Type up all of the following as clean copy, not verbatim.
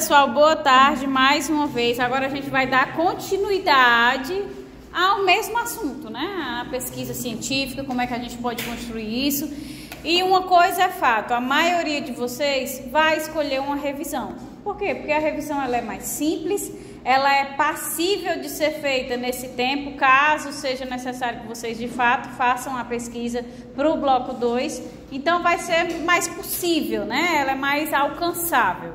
Pessoal, boa tarde mais uma vez. Agora a gente vai dar continuidade ao mesmo assunto, né? A pesquisa científica, como é que a gente pode construir isso. E uma coisa é fato, a maioria de vocês vai escolher uma revisão. Por quê? Porque a revisão ela é mais simples, ela é passível de ser feita nesse tempo, caso seja necessário que vocês de fato façam a pesquisa para o bloco 2. Então vai ser mais possível, né? Ela é mais alcançável.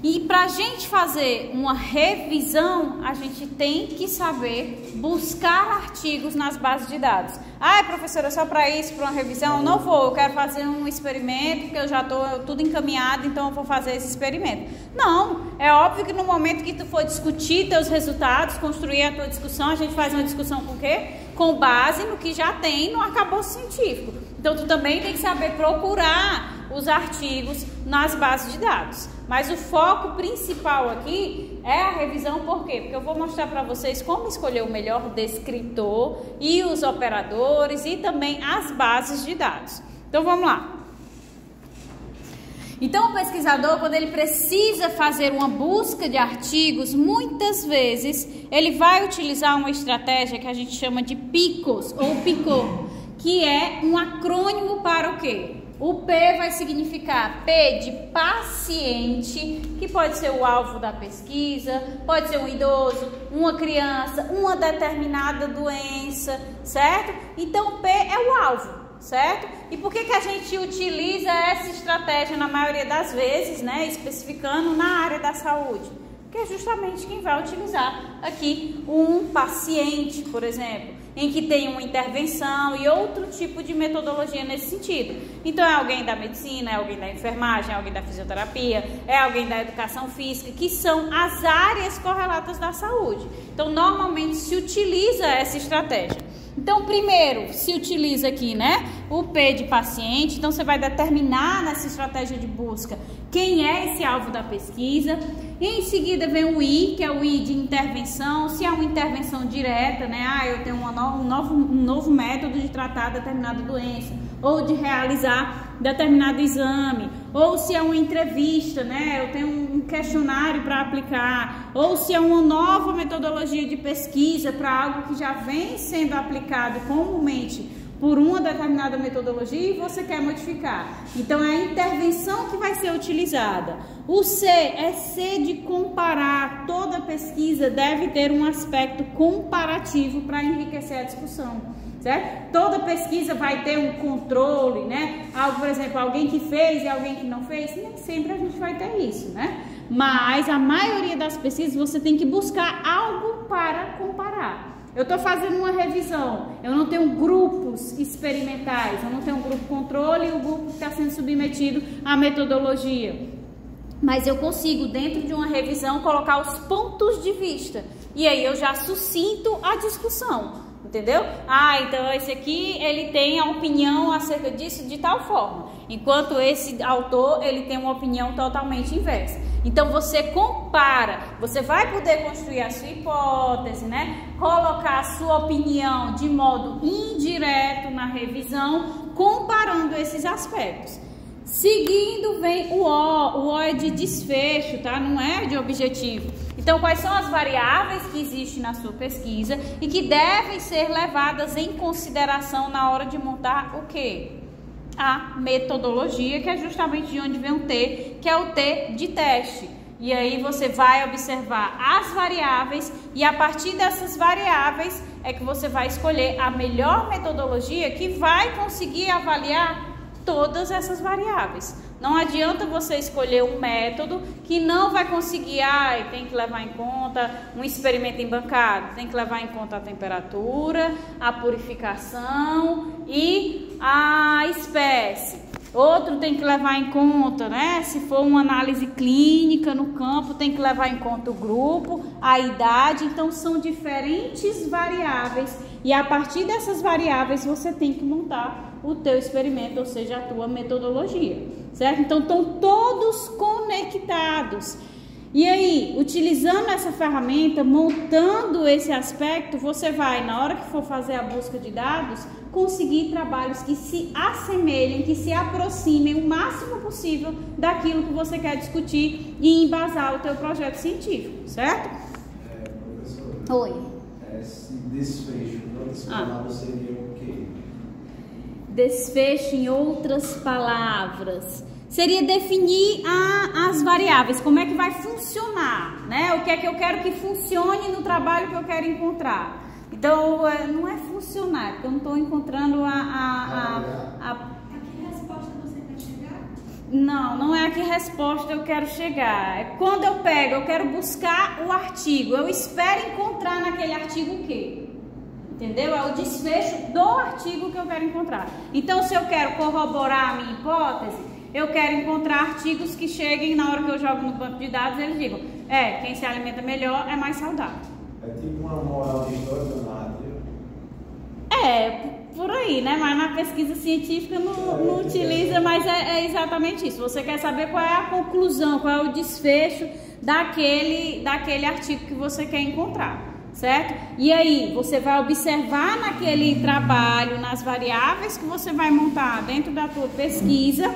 E para a gente fazer uma revisão, a gente tem que saber buscar artigos nas bases de dados. Ah, professora, só para isso, para uma revisão? Não vou, eu quero fazer um experimento, porque eu já estou tudo encaminhado, então eu vou fazer esse experimento. Não, é óbvio que no momento que tu for discutir teus resultados, construir a tua discussão, a gente faz uma discussão com o quê? Com base no que já tem no arcabouço científico. Então tu também tem que saber procurar os artigos nas bases de dados. Mas o foco principal aqui é a revisão, por quê? Porque eu vou mostrar para vocês como escolher o melhor descritor e os operadores e também as bases de dados. Então vamos lá. Então o pesquisador, quando ele precisa fazer uma busca de artigos, muitas vezes ele vai utilizar uma estratégia que a gente chama de PICOS ou PICO, que é um acrônimo para o quê? O P vai significar P de paciente, que pode ser o alvo da pesquisa, pode ser um idoso, uma criança, uma determinada doença, certo? Então, P é o alvo, certo? E por que a gente utiliza essa estratégia na maioria das vezes, né? Especificando na área da saúde? Porque é justamente quem vai utilizar aqui um paciente, por exemplo, em que tem uma intervenção e outro tipo de metodologia nesse sentido. Então é alguém da medicina, é alguém da enfermagem, é alguém da fisioterapia, é alguém da educação física, que são as áreas correlatas da saúde. Então normalmente se utiliza essa estratégia. Então primeiro se utiliza aqui, né, o P de paciente. Então você vai determinar nessa estratégia de busca quem é esse alvo da pesquisa. Em seguida vem o I, que é o I de intervenção, se é uma intervenção direta, né? Ah, eu tenho um novo método de tratar determinada doença, ou de realizar determinado exame, ou se é uma entrevista, né? Eu tenho um questionário para aplicar, ou se é uma nova metodologia de pesquisa para algo que já vem sendo aplicado comumente por uma determinada metodologia e você quer modificar. Então é a intervenção que vai ser utilizada. O C é C de comparar. Toda pesquisa deve ter um aspecto comparativo para enriquecer a discussão, certo? Toda pesquisa vai ter um controle, né? Algo, por exemplo, alguém que fez e alguém que não fez, nem sempre a gente vai ter isso, né? Mas a maioria das pesquisas você tem que buscar algo para comparar. Eu estou fazendo uma revisão, eu não tenho grupos experimentais, eu não tenho um grupo controle e o grupo que está sendo submetido à metodologia. Mas eu consigo, dentro de uma revisão, colocar os pontos de vista. E aí eu já sucinto a discussão, entendeu? Ah, então esse aqui, ele tem a opinião acerca disso de tal forma. Enquanto esse autor, ele tem uma opinião totalmente inversa. Então você compara, você vai poder construir a sua hipótese, né? Colocar a sua opinião de modo indireto na revisão, comparando esses aspectos. Seguindo vem o O é de desfecho, tá? Não é de objetivo. Então quais são as variáveis que existem na sua pesquisa e que devem ser levadas em consideração na hora de montar o quê? A metodologia, que é justamente de onde vem o T, que é o T de teste. E aí você vai observar as variáveis e a partir dessas variáveis é que você vai escolher a melhor metodologia que vai conseguir avaliar todas essas variáveis. Não adianta você escolher um método que não vai conseguir, tem que levar em conta um experimento embancado, tem que levar em conta a temperatura, a purificação e a espécie. Outro tem que levar em conta, né? Se for uma análise clínica no campo, tem que levar em conta o grupo, a idade. Então são diferentes variáveis e a partir dessas variáveis você tem que montar o teu experimento, ou seja, a tua metodologia, certo? Então estão todos conectados. E aí, utilizando essa ferramenta, montando esse aspecto, você vai, na hora que for fazer a busca de dados, conseguir trabalhos que se assemelhem, que se aproximem o máximo possível daquilo que você quer discutir e embasar o teu projeto científico, certo? Professora. Oi. Esse desfecho, em outras palavras, seria o quê? Desfecho, em outras palavras, seria definir as variáveis, como é que vai funcionar, né? O que é que eu quero que funcione no trabalho que eu quero encontrar. Então, não é funcionar, porque eu não estou encontrando A que resposta você quer chegar? Não é a que resposta eu quero chegar. É quando eu pego, eu quero buscar o artigo, eu espero encontrar naquele artigo o quê? Entendeu? É o desfecho do artigo que eu quero encontrar. Então, se eu quero corroborar a minha hipótese, eu quero encontrar artigos que cheguem, na hora que eu jogo no banco de dados, eles digam, quem se alimenta melhor é mais saudável. É tipo uma moral de história do nátrio. Por aí, né? Mas na pesquisa científica não utiliza, mas é exatamente isso. Você quer saber qual é a conclusão, qual é o desfecho daquele artigo que você quer encontrar, certo? E aí, você vai observar naquele trabalho, nas variáveis que você vai montar dentro da tua pesquisa,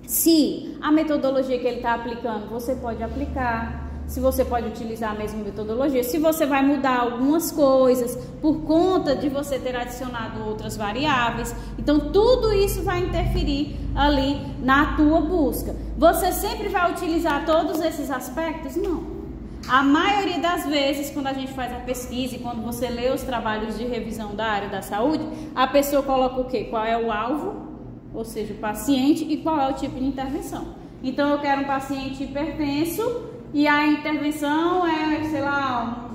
se a metodologia que ele está aplicando, você pode aplicar. Se você pode utilizar a mesma metodologia, se você vai mudar algumas coisas por conta de você ter adicionado outras variáveis. Então, tudo isso vai interferir ali na tua busca. Você sempre vai utilizar todos esses aspectos? Não. A maioria das vezes, quando a gente faz a pesquisa e quando você lê os trabalhos de revisão da área da saúde, a pessoa coloca o quê? Qual é o alvo, ou seja, o paciente, e qual é o tipo de intervenção. Então, eu quero um paciente hipertenso, e a intervenção é, sei lá,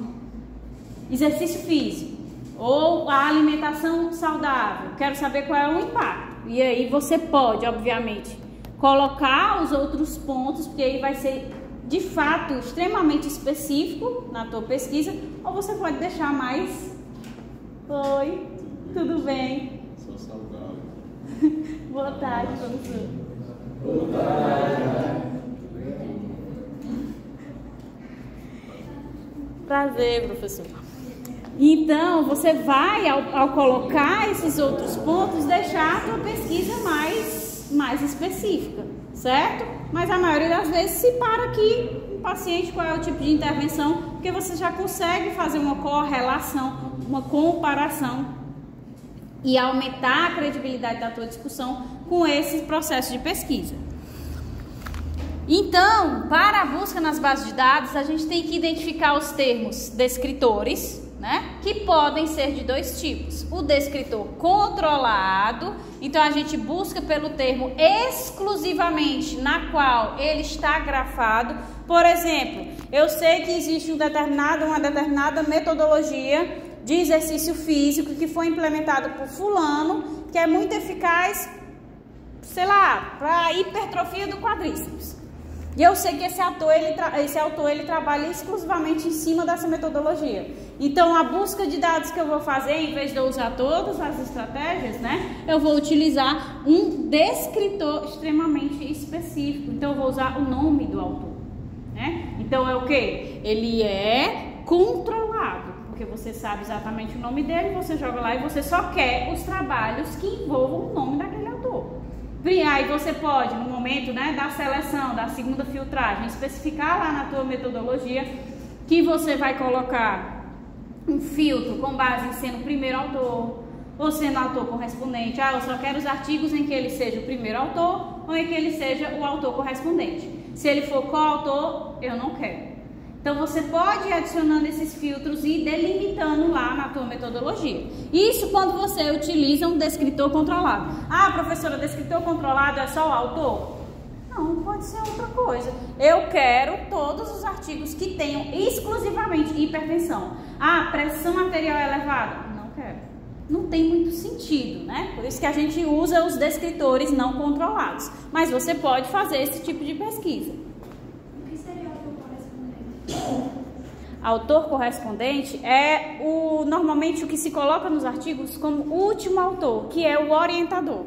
exercício físico ou a alimentação saudável. Quero saber qual é o impacto. E aí você pode, obviamente, colocar os outros pontos, porque aí vai ser, de fato, extremamente específico na tua pesquisa. Ou você pode deixar mais... Oi, tudo bem? Sou saudável. Boa tarde, professor. Boa tarde. Prazer, professor. Então, você vai, ao colocar esses outros pontos, deixar a tua pesquisa mais específica, certo? Mas a maioria das vezes se para aqui, o paciente, qual é o tipo de intervenção, porque você já consegue fazer uma correlação, uma comparação e aumentar a credibilidade da tua discussão com esse processo de pesquisa. Então, para a busca nas bases de dados, a gente tem que identificar os termos descritores, né? Que podem ser de dois tipos. O descritor controlado, então a gente busca pelo termo exclusivamente na qual ele está grafado. Por exemplo, eu sei que existe uma determinada metodologia de exercício físico que foi implementada por fulano, que é muito eficaz, sei lá, para a hipertrofia do quadríceps. E eu sei que esse autor ele trabalha exclusivamente em cima dessa metodologia. Então, a busca de dados que eu vou fazer, em vez de eu usar todas as estratégias, né, eu vou utilizar um descritor extremamente específico. Então, eu vou usar o nome do autor, né? Então, é o quê? Ele é controlado, porque você sabe exatamente o nome dele, você joga lá e você só quer os trabalhos que envolvam o nome daquele autor. Aí você pode, no momento, né, da seleção, da segunda filtragem, especificar lá na tua metodologia que você vai colocar um filtro com base em sendo o primeiro autor ou sendo autor correspondente. Eu só quero os artigos em que ele seja o primeiro autor ou em que ele seja o autor correspondente. Se ele for coautor, eu não quero. Então, você pode ir adicionando esses filtros e delimitando lá na tua metodologia. Isso quando você utiliza um descritor controlado. Professora, descritor controlado é só o autor? Não, pode ser outra coisa. Eu quero todos os artigos que tenham exclusivamente hipertensão. Pressão arterial elevada? Não quero. Não tem muito sentido, né? Por isso que a gente usa os descritores não controlados. Mas você pode fazer esse tipo de pesquisa. Autor correspondente é normalmente o que se coloca nos artigos como último autor, que é o orientador.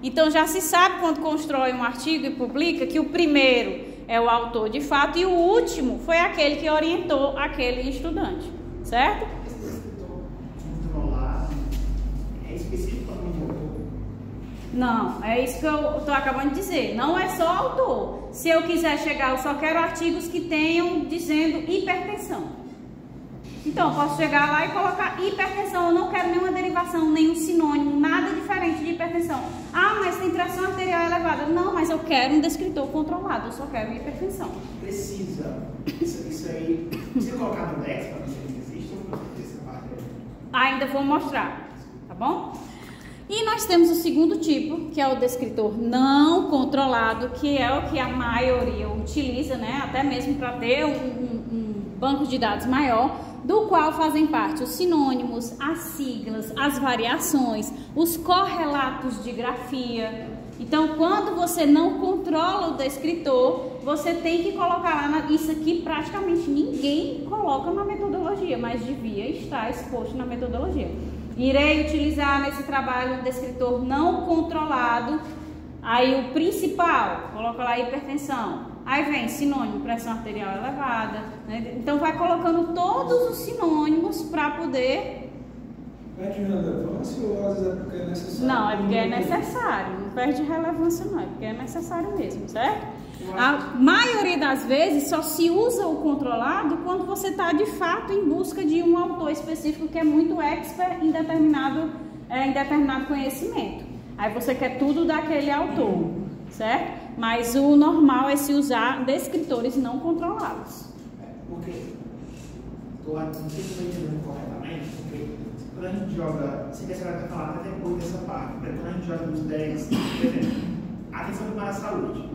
Então já se sabe quando constrói um artigo e publica que o primeiro é o autor de fato, e o último foi aquele que orientou aquele estudante, certo? Esse descritor controlado é específico para o autor? Não, é isso que eu estou acabando de dizer. Não é só autor. Se eu quiser chegar, eu só quero artigos que tenham dizendo hipertensão. Então, eu posso chegar lá e colocar hipertensão. Eu não quero nenhuma derivação, nenhum sinônimo, nada diferente de hipertensão. Ah, mas tem pressão arterial elevada. Não, mas eu quero um descritor controlado. Eu só quero hipertensão. Precisa. Isso aí. Precisa colocar no Dex para ver se ele existe ou não precisa parte? Ainda vou mostrar, tá bom? E nós temos o segundo tipo, que é o descritor não controlado, que é o que a maioria utiliza, né? Até mesmo para ter um banco de dados maior, do qual fazem parte os sinônimos, as siglas, as variações, os correlatos de grafia. Então, quando você não controla o descritor, você tem que colocar lá, isso aqui praticamente ninguém coloca na metodologia, mas devia estar exposto na metodologia. Irei utilizar nesse trabalho um descritor não controlado. Aí o principal, coloca lá hipertensão. Aí vem sinônimo, pressão arterial elevada, né? Então vai colocando todos os sinônimos para poder... Perde relevância ou às vezes é porque é necessário? Não, é porque é necessário, não perde relevância não, é porque é necessário mesmo, certo? A maioria das vezes só se usa o controlado quando você está de fato em busca de um autor específico que é muito expert em determinado conhecimento. Aí você quer tudo daquele autor, certo? Mas o normal é se usar descritores não controlados. Porque, não sei se estou entendendo corretamente, porque quando a gente joga, se você vai falar até depois dessa parte, quando a gente joga nos 10, por exemplo, atenção para a saúde,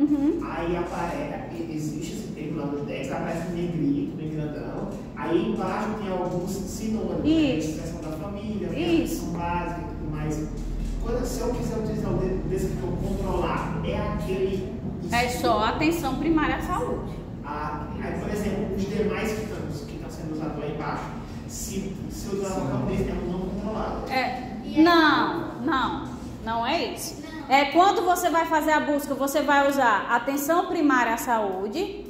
aí aparece, existe esse termo lá nos 10, aparece negrito, bem grandão, aí embaixo tem alguns sinônimos, né? Expressão da família, atenção básica e tudo mais. Se eu quiser utilizar o descritor controlado, é aquele... É só atenção primária à saúde. Aí, por exemplo, os demais que estão sendo usados lá embaixo, se eu usar o campo desse, é um não controlado. Não é isso. É quando você vai fazer a busca, você vai usar atenção primária à saúde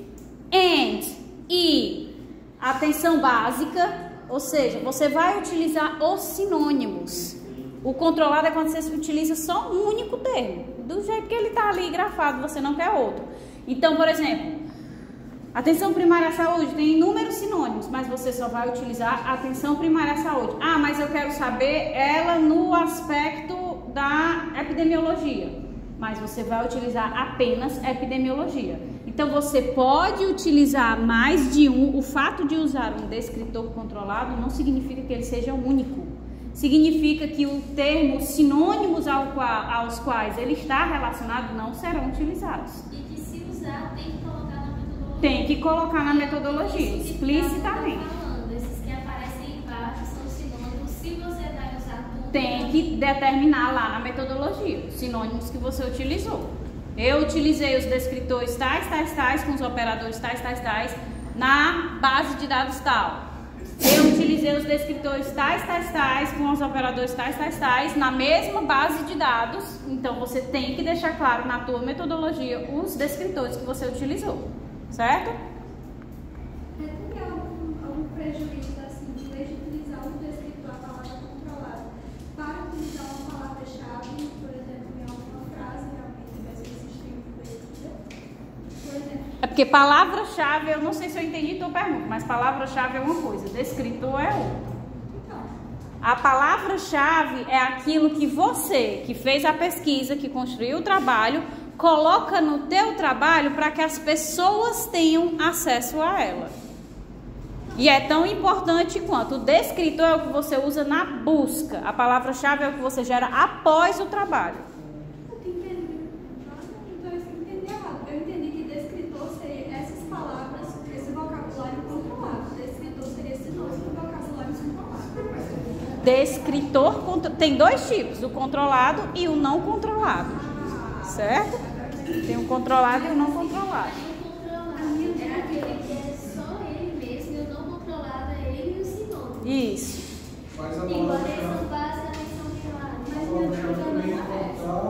e atenção básica, ou seja, você vai utilizar os sinônimos. O controlado é quando você utiliza só um único termo. Do jeito que ele está ali grafado, você não quer outro. Então, por exemplo, atenção primária à saúde tem inúmeros sinônimos, mas você só vai utilizar atenção primária à saúde. Ah, mas eu quero saber ela no aspecto da epidemiologia. Mas você vai utilizar apenas epidemiologia. Então, você pode utilizar mais de um. O fato de usar um descritor controlado não significa que ele seja único. Significa que o termo sinônimos aos quais ele está relacionado não serão utilizados. E que se usar tem que colocar na metodologia. Tem que colocar na metodologia, explicitamente. Esses que aparecem embaixo são sinônimos. Se você vai usar tudo, tem que determinar lá na metodologia os sinônimos que você utilizou. Eu utilizei os descritores tais, com os operadores tais, na base de dados tal. Eu utilizei os descritores tais, com os operadores tais, na mesma base de dados. Então, você tem que deixar claro na tua metodologia os descritores que você utilizou, certo? Tem algum prejuízo, assim, em vez de utilizar o descritor, a palavra controlada, para utilizar uma palavra-chave, por exemplo, em alguma frase, realmente vai ser existindo por exemplo. É porque palavra-chave, eu não sei se eu entendi tua pergunta, mas palavra-chave é uma coisa, descritor é outra. A palavra-chave é aquilo que você, que fez a pesquisa, que construiu o trabalho, coloca no teu trabalho para que as pessoas tenham acesso a ela. E é tão importante quanto o descritor é o que você usa na busca. A palavra-chave é o que você gera após o trabalho. Descritor tem dois tipos, o controlado e o não controlado, certo? Tem o controlado e o não controlado. é aquele que é só ele mesmo e o não controlado é ele e o sinônimo. Isso. Faz a Embora eles palavra-chave. são base, eles são A palavra-chave também é botar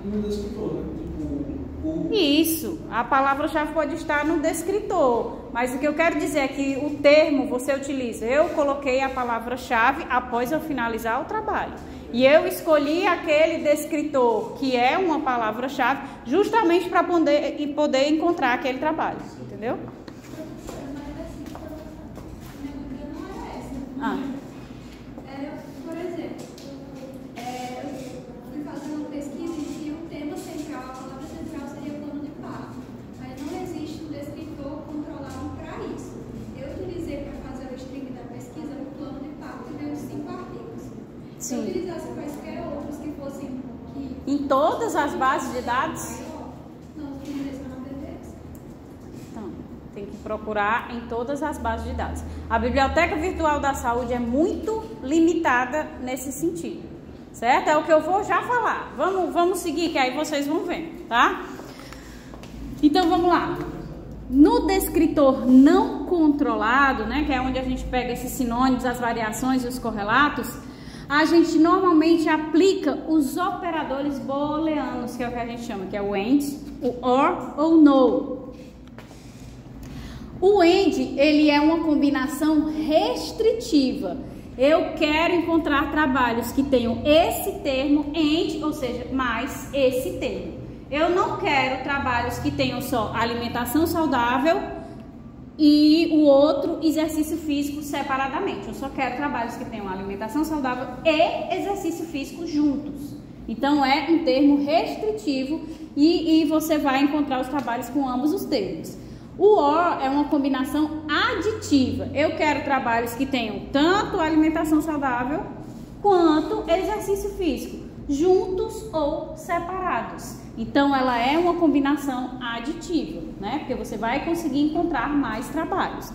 no descritor, né? Tipo, Isso. palavra-chave pode estar no descritor, mas o que eu quero dizer é que o termo você utiliza. Eu coloquei a palavra-chave após eu finalizar o trabalho. E eu escolhi aquele descritor, que é uma palavra-chave, justamente para poder encontrar aquele trabalho. Entendeu? Por exemplo, eu fui fazer uma pesquisa em que o tema central, a palavra central seria plano de parto, mas não existe um descritor controlado para isso. Eu utilizei para fazer o string da pesquisa o plano de parto e deu 5 artigos. Se eu utilizasse quaisquer outros que fossem... Em todas as bases de dados? Não, utilizei na BDS. Então, tem que procurar em todas as bases de dados. A Biblioteca Virtual da Saúde é muito limitada nesse sentido, certo? É o que eu vou já falar. Vamos seguir, que aí vocês vão ver, tá? Então, vamos lá. No descritor não controlado, né, que é onde a gente pega esses sinônimos, as variações e os correlatos, a gente normalmente aplica os operadores booleanos, que é o que a gente chama, que é o AND, o OR ou NO. O AND, ele é uma combinação restritiva. Eu quero encontrar trabalhos que tenham esse termo, AND, ou seja, mais esse termo. Eu não quero trabalhos que tenham só alimentação saudável e o outro exercício físico separadamente. Eu só quero trabalhos que tenham alimentação saudável e exercício físico juntos. Então é um termo restritivo e você vai encontrar os trabalhos com ambos os termos. O OR é uma combinação aditiva. Eu quero trabalhos que tenham tanto alimentação saudável quanto exercício físico, juntos ou separados. Então ela é uma combinação aditiva, né? Porque você vai conseguir encontrar mais trabalhos.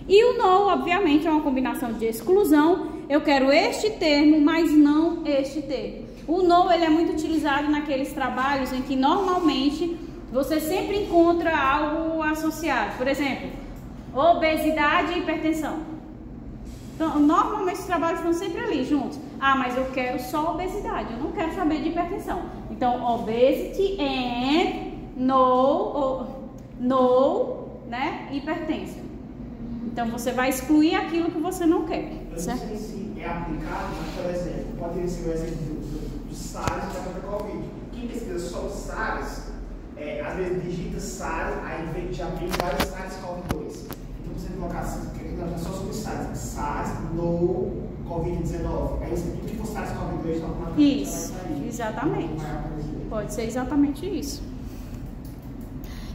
E o NO, obviamente, é uma combinação de exclusão. Eu quero este termo, mas não este termo. O NO, ele é muito utilizado naqueles trabalhos em que normalmente você sempre encontra algo associado. Por exemplo, obesidade e hipertensão. Então, normalmente os trabalhos estão sempre ali juntos. Ah, mas eu quero só obesidade, eu não quero saber de hipertensão. Então, obesity and no, né, hipertensão. Então, você vai excluir aquilo que você não quer. Eu certo? não sei se é aplicado, mas, por exemplo, pode ser o exemplo do SARS e da própria Covid. Quem pesquisa só o SARS, às vezes digita SARS, aí já vem vários SARS-CoV-2. Então, você colocar assim, só sobre SARS, SARS no Covid-19. Aí você tudo que for SARS-CoV-2 automaticamente. Isso, exatamente. Pode ser exatamente isso.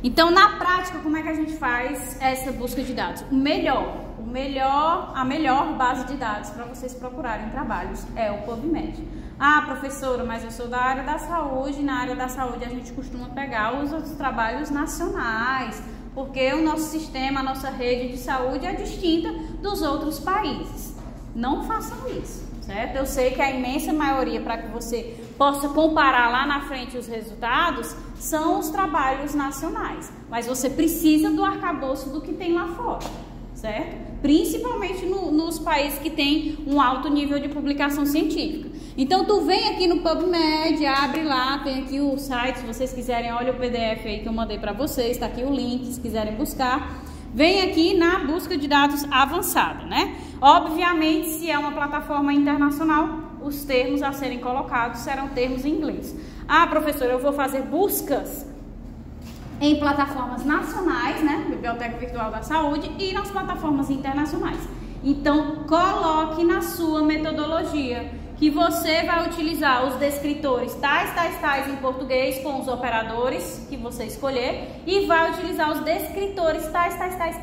Então, na prática, como é que a gente faz essa busca de dados? A melhor base de dados para vocês procurarem trabalhos é o PubMed. Ah, professora, mas eu sou da área da saúde, e na área da saúde a gente costuma pegar os outros trabalhos nacionais, porque o nosso sistema, a nossa rede de saúde é distinta dos outros países. Não façam isso, certo? Eu sei que a imensa maioria, para que você possa comparar lá na frente os resultados, são os trabalhos nacionais, mas você precisa do arcabouço do que tem lá fora, certo? Principalmente nos países que têm um alto nível de publicação científica. Então, tu vem aqui no PubMed, abre lá, tem aqui o site, se vocês quiserem, olha o PDF aí que eu mandei para vocês, tá aqui o link, se quiserem buscar. Vem aqui na busca de dados avançada, né? Obviamente, se é uma plataforma internacional, os termos a serem colocados serão termos em inglês. Ah, professora, eu vou fazer buscas em plataformas nacionais, né? Biblioteca Virtual da Saúde e nas plataformas internacionais. Então, coloque na sua metodologia que você vai utilizar os descritores tais em português com os operadores que você escolher e vai utilizar os descritores tais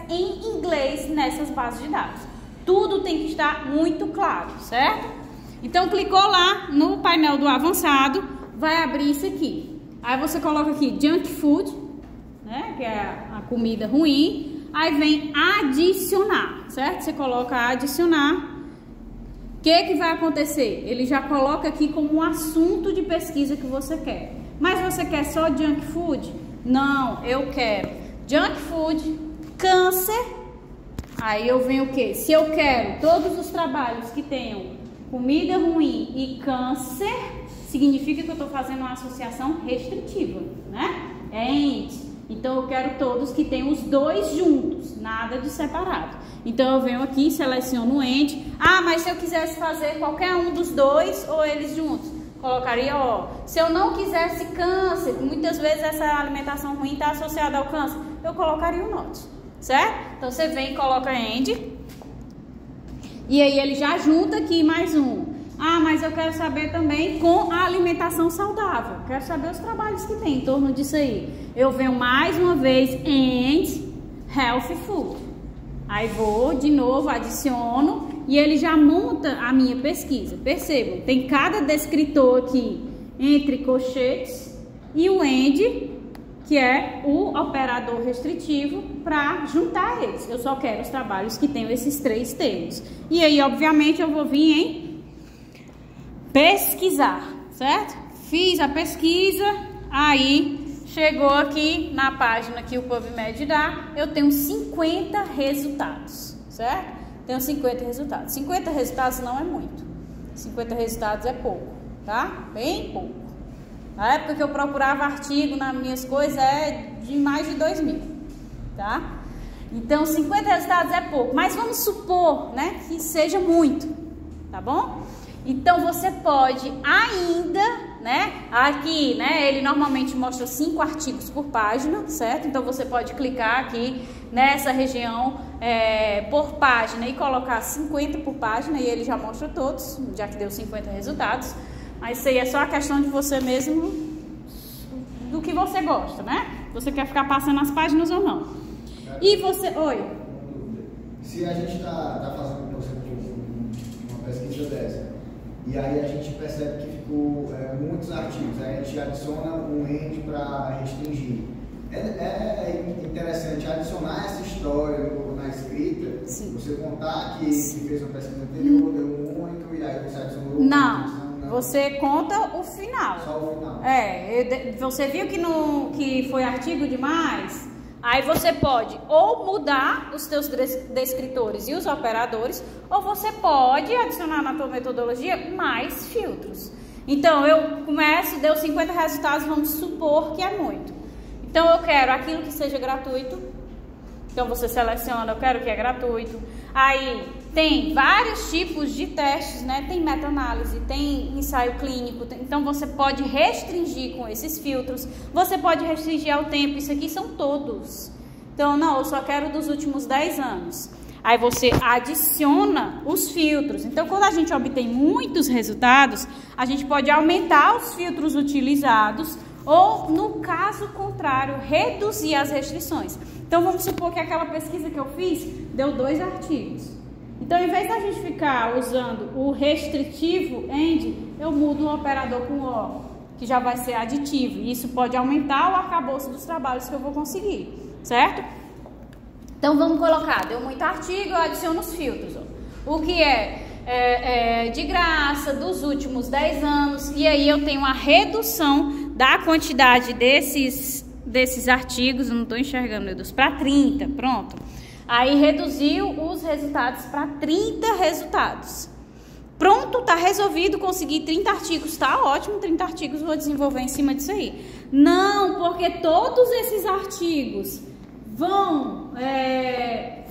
em inglês nessas bases de dados. Tudo tem que estar muito claro, certo? Então, clicou lá no painel do avançado, vai abrir isso aqui. Aí você coloca aqui junk food, né, que é a comida ruim. Aí vem adicionar, certo? Você coloca adicionar. O que vai acontecer? Ele já coloca aqui como um assunto de pesquisa que você quer. Mas você quer só junk food? Não, eu quero junk food, câncer. Aí eu venho o quê? Se eu quero todos os trabalhos que tenham comida ruim e câncer, significa que eu estou fazendo uma associação restritiva, né? And Então eu quero todos que tenham os dois juntos, nada de separado. Então eu venho aqui, seleciono o end. Ah, mas se eu quisesse fazer qualquer um dos dois ou eles juntos, colocaria, ó. Se eu não quisesse câncer, muitas vezes essa alimentação ruim está associada ao câncer, eu colocaria o not, certo? Então você vem e coloca end. E aí ele já junta aqui mais um. Ah, mas eu quero saber também com a alimentação saudável. Quero saber os trabalhos que tem em torno disso aí. Eu venho mais uma vez and healthy food. Aí vou de novo, adiciono e ele já monta a minha pesquisa. Percebam, tem cada descritor aqui entre colchetes e o and, que é o operador restritivo, para juntar eles. Eu só quero os trabalhos que tenham esses três termos. E aí, obviamente, eu vou vir em pesquisar, certo? Fiz a pesquisa, aí chegou aqui na página que o PubMed dá, eu tenho 50 resultados, certo? Tenho 50 resultados. 50 resultados não é muito. 50 resultados é pouco, tá? Bem pouco. Na época que eu procurava artigo nas minhas coisas é de mais de 2.000, tá? Então 50 resultados é pouco, mas vamos supor, né, que seja muito, tá bom? Então você pode ainda, né, aqui, né, ele normalmente mostra 5 artigos por página, certo? Então você pode clicar aqui nessa região por página e colocar 50 por página e ele já mostra todos, já que deu 50 resultados. Mas isso aí é só a questão de você mesmo, do que você gosta, né? Você quer ficar passando as páginas ou não. E você... Oi? Se a gente está fazendo, por exemplo, uma pesquisa dessa, e aí a gente percebe que ficou muitos artigos, aí a gente adiciona um end para restringir. É interessante adicionar essa história na escrita. Sim. Você contar que fez uma pesquisa anterior, deu muito, e aí você adicionou Não. Você conta o final. Só o final. Você viu que foi artigo demais? Aí você pode ou mudar os teus descritores e os operadores, ou você pode adicionar na tua metodologia mais filtros. Então eu começo, deu 50 resultados, vamos supor que é muito. Então eu quero aquilo que seja gratuito. Então você seleciona, eu quero que é gratuito. Aí tem vários tipos de testes, né? Tem meta-análise, tem ensaio clínico. Então você pode restringir com esses filtros. Você pode restringir ao tempo. Isso aqui são todos. Então não, eu só quero dos últimos 10 anos. Aí você adiciona os filtros. Então quando a gente obtém muitos resultados, a gente pode aumentar os filtros utilizados ou, no caso contrário, reduzir as restrições. Então vamos supor que aquela pesquisa que eu fiz deu 2 artigos. Então, em vez da gente ficar usando o restritivo end, eu mudo o operador com o, que já vai ser aditivo. E isso pode aumentar o arcabouço dos trabalhos que eu vou conseguir, certo? Então vamos colocar, deu muito artigo, eu adiciono os filtros. Ó. O que é de graça, dos últimos 10 anos, e aí eu tenho a redução da quantidade desses artigos, eu não estou enxergando, meu Deus, para 30, pronto. Aí reduziu os resultados para 30 resultados. Pronto, tá resolvido, consegui 30 artigos, tá ótimo, 30 artigos, vou desenvolver em cima disso aí. Não, porque todos esses artigos vão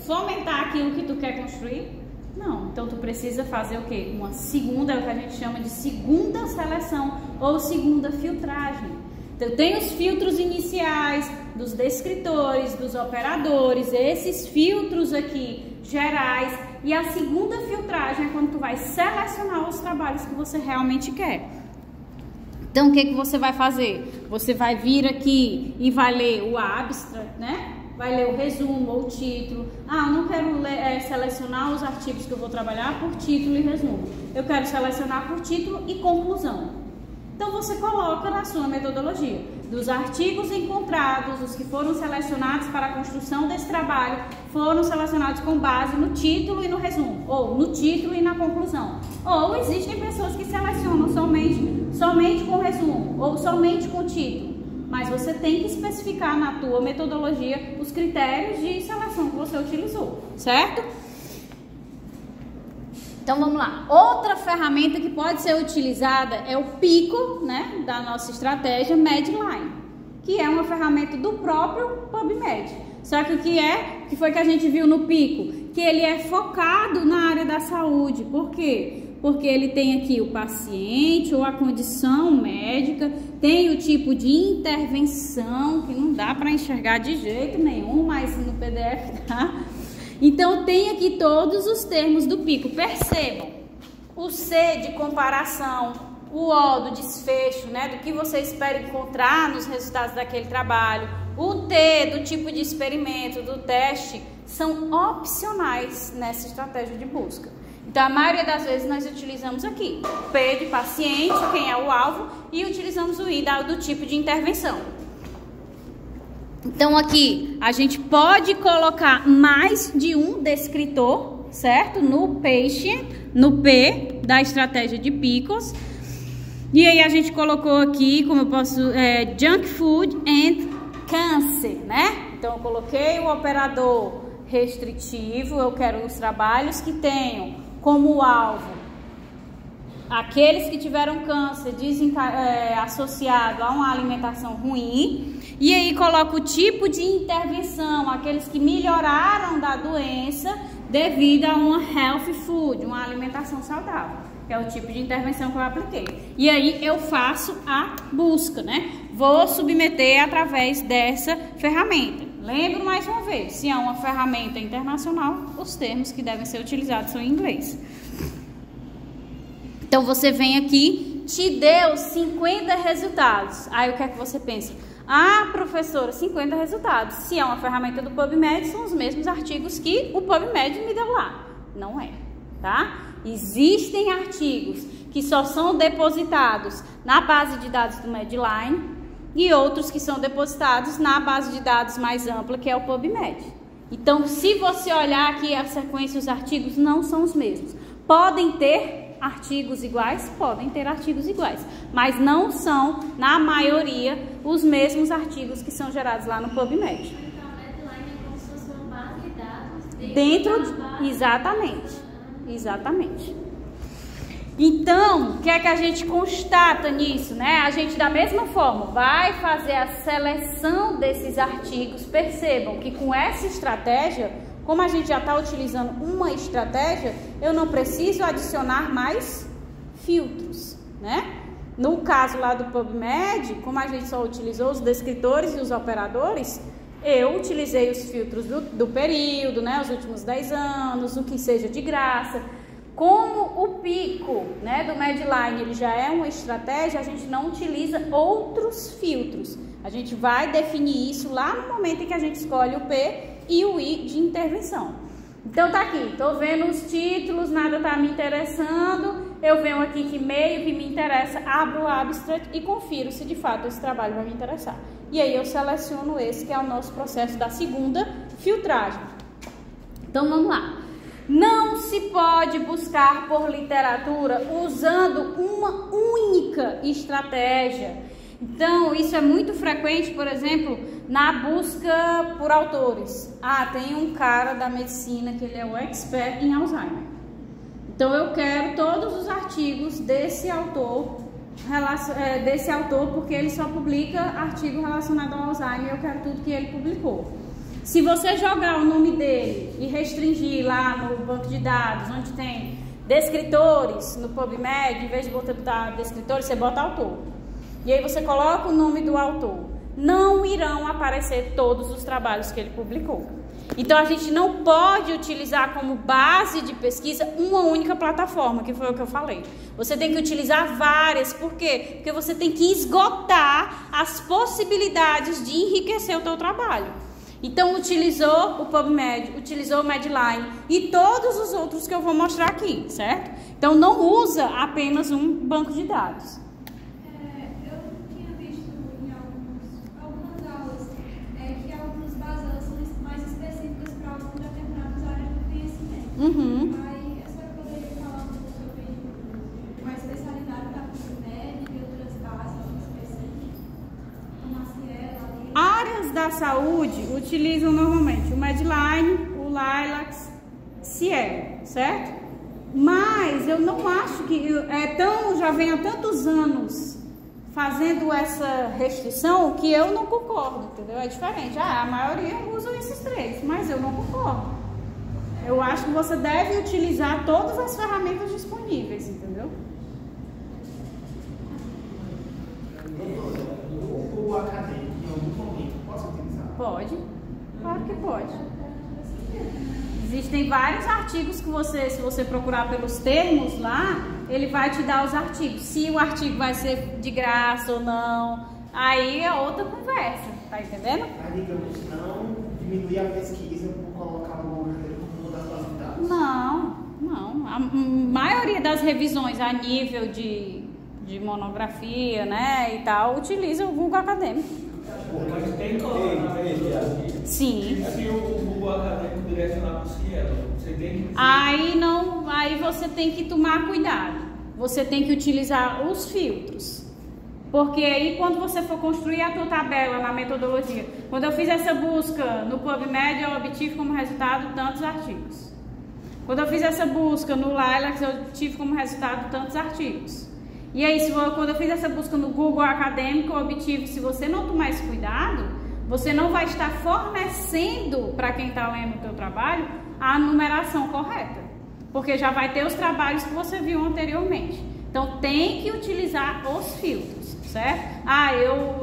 fomentar aquilo que tu quer construir? Não, então tu precisa fazer o quê? Uma segunda, é o que a gente chama de segunda seleção ou segunda filtragem. Então, tem os filtros iniciais dos descritores, dos operadores, esses filtros aqui gerais. E a segunda filtragem é quando tu vai selecionar os trabalhos que você realmente quer. Então, o que você vai fazer? Você vai vir aqui e vai ler o abstract, né? Vai ler o resumo ou o título. Ah, eu não quero selecionar os artigos que eu vou trabalhar por título e resumo. Eu quero selecionar por título e conclusão. Então, você coloca na sua metodologia dos artigos encontrados, os que foram selecionados para a construção desse trabalho, foram selecionados com base no título e no resumo, ou no título e na conclusão. Ou existem pessoas que selecionam somente com resumo, ou somente com título. Mas você tem que especificar na tua metodologia os critérios de seleção que você utilizou, certo? Então vamos lá, outra ferramenta que pode ser utilizada é o pico, né, da nossa estratégia Medline, que é uma ferramenta do próprio PubMed. Só que o que foi que a gente viu no Pico? Que ele é focado na área da saúde. Por quê? Porque ele tem aqui o paciente ou a condição médica, tem o tipo de intervenção, que não dá para enxergar de jeito nenhum, mas no PDF tá. Então tem aqui todos os termos do Pico. Percebam, o C de comparação, o O do desfecho, né, do que você espera encontrar nos resultados daquele trabalho, o T do tipo de experimento, do teste, são opcionais nessa estratégia de busca. Então, a maioria das vezes nós utilizamos aqui o P de paciente, quem é o alvo, e utilizamos o I do tipo de intervenção. Então, aqui a gente pode colocar mais de um descritor, certo? No patient, no P da estratégia de PICOS. E aí a gente colocou aqui, como eu posso, junk food and cancer, né? Então, eu coloquei o operador restritivo, eu quero os trabalhos que tenham como alvo aqueles que tiveram câncer associado a uma alimentação ruim, e aí coloco o tipo de intervenção, aqueles que melhoraram da doença devido a uma healthy food, uma alimentação saudável, que é o tipo de intervenção que eu apliquei. E aí eu faço a busca, né? Vou submeter através dessa ferramenta. Lembro mais uma vez, se é uma ferramenta internacional, os termos que devem ser utilizados são em inglês. Então, você vem aqui, te deu 50 resultados. Aí, o que é que você pensa? Ah, professora, 50 resultados. Se é uma ferramenta do PubMed, são os mesmos artigos que o PubMed me deu lá. Não é, tá? Existem artigos que só são depositados na base de dados do Medline e outros que são depositados na base de dados mais ampla, que é o PubMed. Então, se você olhar aqui a sequência, os artigos não são os mesmos. Podem ter artigos iguais? Podem ter artigos iguais, mas não são, na maioria, os mesmos artigos que são gerados lá no PubMed. Então, a Medline é como se fosse uma base de dados dentro de... base. Exatamente. Então, o que é que a gente constata nisso, né? A gente, da mesma forma, vai fazer a seleção desses artigos. Percebam que com essa estratégia, como a gente já está utilizando uma estratégia, eu não preciso adicionar mais filtros, né? No caso lá do PubMed, como a gente só utilizou os descritores e os operadores, eu utilizei os filtros do período, né? Os últimos 10 anos, o que seja de graça. Como o Pico, né, do Medline, ele já é uma estratégia, a gente não utiliza outros filtros. A gente vai definir isso lá no momento em que a gente escolhe o P e o I de intervenção. Então tá aqui, tô vendo os títulos, nada tá me interessando, eu venho aqui que meio que me interessa, abro o abstract e confiro se de fato esse trabalho vai me interessar. E aí eu seleciono esse que é o nosso processo da segunda filtragem. Então vamos lá. Não se pode buscar por literatura usando uma única estratégia. Então, isso é muito frequente, por exemplo, na busca por autores. Ah, tem um cara da medicina que ele é o expert em Alzheimer. Então, eu quero todos os artigos desse autor, porque ele só publica artigo relacionado ao Alzheimer e eu quero tudo que ele publicou. Se você jogar o nome dele e restringir lá no banco de dados, onde tem descritores no PubMed, em vez de botar descritores, você bota autor. E aí você coloca o nome do autor. Não irão aparecer todos os trabalhos que ele publicou. Então, a gente não pode utilizar como base de pesquisa uma única plataforma, que foi o que eu falei. Você tem que utilizar várias. Por quê? Porque você tem que esgotar as possibilidades de enriquecer o teu trabalho. Então, utilizou o PubMed, utilizou o Medline e todos os outros que eu vou mostrar aqui, certo? Então, não usa apenas um banco de dados. Eu tinha visto em algumas aulas que alguns bases são mais específicas para algumas determinadas áreas do conhecimento. Aí, a senhora poderia falar um pouco sobre uma especialidade da PubMed e outras bases específicas, como a Cielo? Áreas da saúde utilizam normalmente o Medline, o Lilacs, Cielo, certo? Mas eu não acho que já vem há tantos anos fazendo essa restrição que eu não concordo, entendeu? É diferente. A maioria usa esses 3, mas eu não concordo. Eu acho que você deve utilizar todas as ferramentas disponíveis, entendeu? O acadêmico, em algum momento, posso utilizar? Pode, claro que pode. Existem vários artigos que você, se você procurar pelos termos lá, ele vai te dar os artigos. Se o artigo vai ser de graça ou não, aí é outra conversa, tá entendendo? Mas, digamos, não diminuir a pesquisa por colocar o como das facilidades. Não. A maioria das revisões a nível de monografia, né, e tal, utiliza o Google Acadêmico. Mas tem como, Sim. se o Google Acadêmico direcionar para o Cielo, você tem que... Aí você tem que tomar cuidado. Você tem que utilizar os filtros. Porque aí quando você for construir a tua tabela na metodologia, quando eu fiz essa busca no PubMed, eu obtive como resultado tantos artigos. Quando eu fiz essa busca no Lilacs, eu tive como resultado tantos artigos. E aí, quando eu fiz essa busca no Google Acadêmico, eu obtive, se você não tomar esse cuidado, você não vai estar fornecendo para quem está lendo o teu trabalho a numeração correta. Porque já vai ter os trabalhos que você viu anteriormente. Então, tem que utilizar os filtros, certo?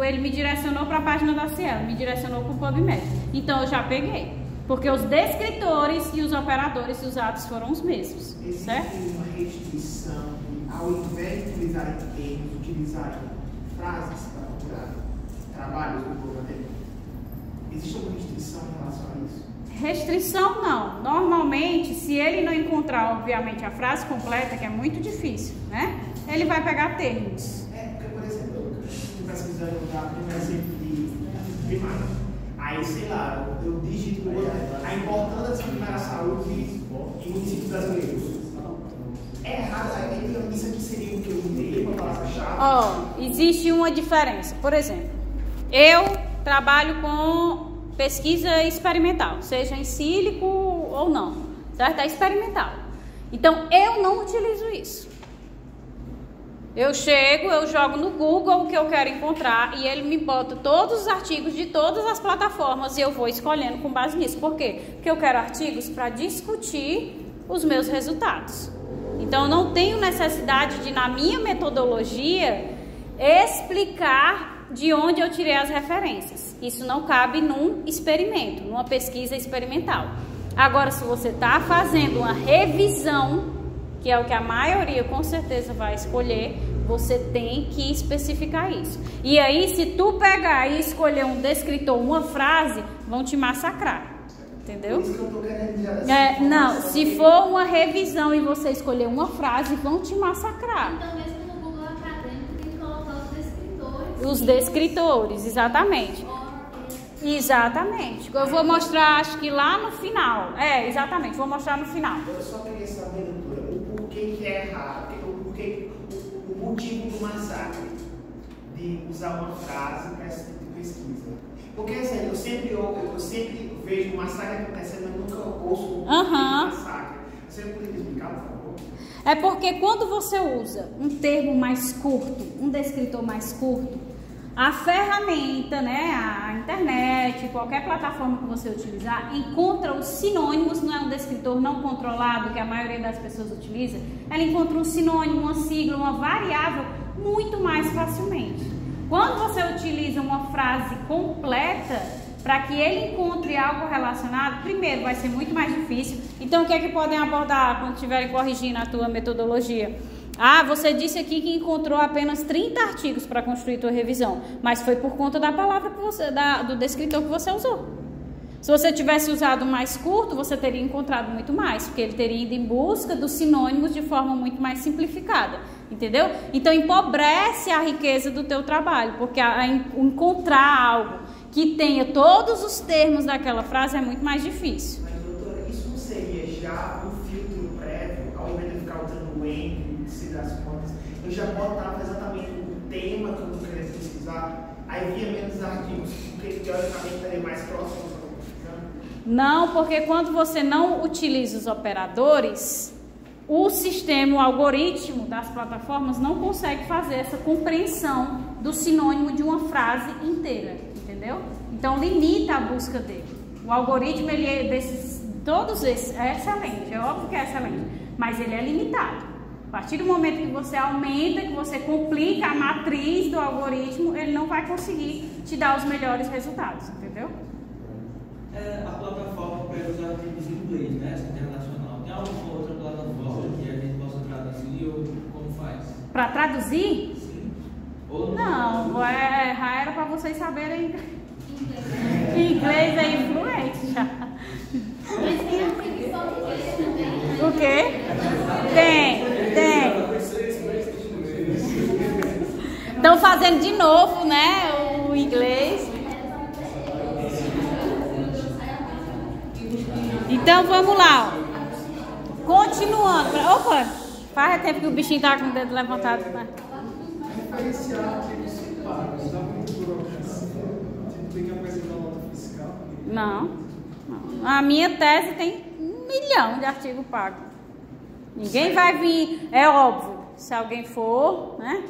Ele me direcionou para a página da Cielo, me direcionou para o PubMed. Então, eu já peguei. Porque os descritores e os operadores usados foram os mesmos, certo? Existe uma restrição, ao invés de utilizarem termos, utilizarem frases para procurar trabalhos no programa? Existe alguma restrição em relação a isso? Restrição não. Normalmente, se ele não encontrar, obviamente, a frase completa, que é muito difícil, né? Ele vai pegar termos. Porque, por exemplo, eu estou pesquisando primeiro exemplo de primário. Aí, sei lá, eu digito a importância da primeira saúde em municípios brasileiros. É errado, isso aqui seria o que eu mudei para palavra-chave? Existe uma diferença. Por exemplo, eu trabalho com pesquisa experimental, seja em sílico ou não, certo? É experimental. Então, eu não utilizo isso. Eu chego, eu jogo no Google o que eu quero encontrar e ele me bota todos os artigos de todas as plataformas e eu vou escolhendo com base nisso. Por quê? Porque eu quero artigos para discutir os meus resultados. Então, eu não tenho necessidade de, na minha metodologia, explicar de onde eu tirei as referências. Isso não cabe num experimento, numa pesquisa experimental. Agora, se você está fazendo uma revisão, que é o que a maioria com certeza vai escolher, você tem que especificar isso. E aí, se tu pegar e escolher um descritor, uma frase, vão te massacrar. Entendeu? Isso que eu tô querendo não, se for uma revisão e você escolher uma frase, vão te massacrar. Então, mesmo no Google Acadêmico, tem que colocar os descritores. Os descritores, exatamente. Exatamente. Eu vou mostrar, acho que lá no final. Exatamente, vou mostrar no final. Eu só queria saber, doutora, o porquê que é errado, o motivo do massacre de usar uma frase para esse tipo de pesquisa. Porque assim, eu sempre vejo um massacre acontecendo, eu nunca ouço um massacre. Você poderia explicar, por favor? É porque quando você usa um termo mais curto, um descritor mais curto, a ferramenta, né, a internet, qualquer plataforma que você utilizar, encontra os sinônimos, não é um descritor não controlado que a maioria das pessoas utiliza, ela encontra um sinônimo, uma sigla, uma variável muito mais facilmente. Quando você utiliza uma frase completa, para que ele encontre algo relacionado, primeiro vai ser muito mais difícil. Então, o que é que podem abordar quando estiverem corrigindo a tua metodologia? Você disse aqui que encontrou apenas 30 artigos para construir tua revisão, mas foi por conta da palavra que você, do descritor que você usou. Se você tivesse usado mais curto, você teria encontrado muito mais, porque ele teria ido em busca dos sinônimos de forma muito mais simplificada, entendeu? Então, empobrece a riqueza do teu trabalho, porque encontrar algo que tenha todos os termos daquela frase é muito mais difícil. Mas, doutora, isso não seria já um filtro prévio, ao invés de ficar usando o END, se das contas, eu já botava exatamente o tema que eu estou querendo pesquisar, aí via menos artigos, porque teoricamente estaria mais próximo do que eu estou pesquisando? Não, porque quando você não utiliza os operadores, o sistema, o algoritmo das plataformas não consegue fazer essa compreensão do sinônimo de uma frase inteira, entendeu? Então limita a busca dele. O algoritmo, ele é todos esses, é excelente, é óbvio que é excelente, mas ele é limitado. A partir do momento que você aumenta, que você complica a matriz do algoritmo, ele não vai conseguir te dar os melhores resultados, entendeu? A plataforma para os artigos em inglês, né? Essa internacional. Tem alguma outra plataforma que a gente possa traduzir ou como faz? Para traduzir? Sim. Ou Não, era para vocês saberem inglês é influente já. Mas tem artigo só em inglês também. O quê? Tem. Estão fazendo de novo, né, o inglês. Então vamos lá, ó. Continuando. Opa, faz tempo que o bichinho tá com o dedo levantado. Né? Diferenciar artigos pagos, dá muito burocracia. Tem que apresentar nota fiscal. Não. A minha tese tem 1 milhão de artigos pagos. Ninguém vai vir, é óbvio, se alguém for, né,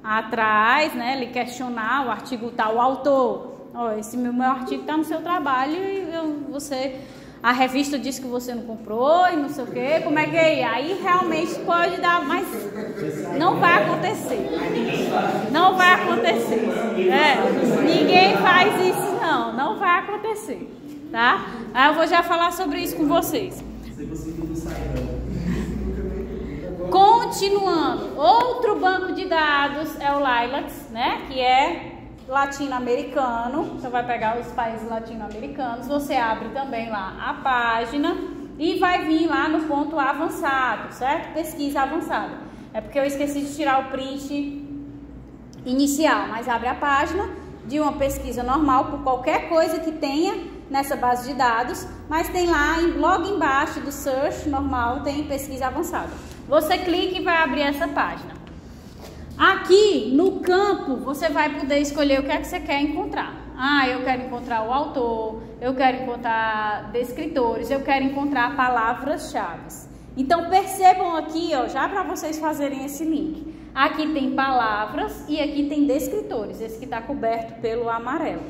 atrás, né, lhe questionar o artigo tal, o autor, ó, esse meu artigo está no seu trabalho e a revista diz que você não comprou e não sei o que, como é que é? Aí realmente pode dar, mas não vai acontecer. Não vai acontecer. Ninguém faz isso não vai acontecer, tá? Aí eu vou já falar sobre isso com vocês. Você conseguiu não sair, Continuando, outro banco de dados é o Lilacs, né, que é latino-americano. Você vai pegar os países latino-americanos, você abre também lá a página e vai vir lá no ponto avançado, certo? Pesquisa avançada. É porque eu esqueci de tirar o print inicial, mas abre a página de uma pesquisa normal por qualquer coisa que tenha nessa base de dados, mas tem lá logo embaixo do search normal tem pesquisa avançada. Você clica e vai abrir essa página. Aqui no campo você vai poder escolher o que é que você quer encontrar. Eu quero encontrar o autor, eu quero encontrar descritores, eu quero encontrar palavras-chave. Então percebam aqui, ó, já para vocês fazerem esse link. Aqui tem palavras e aqui tem descritores, esse que está coberto pelo amarelo.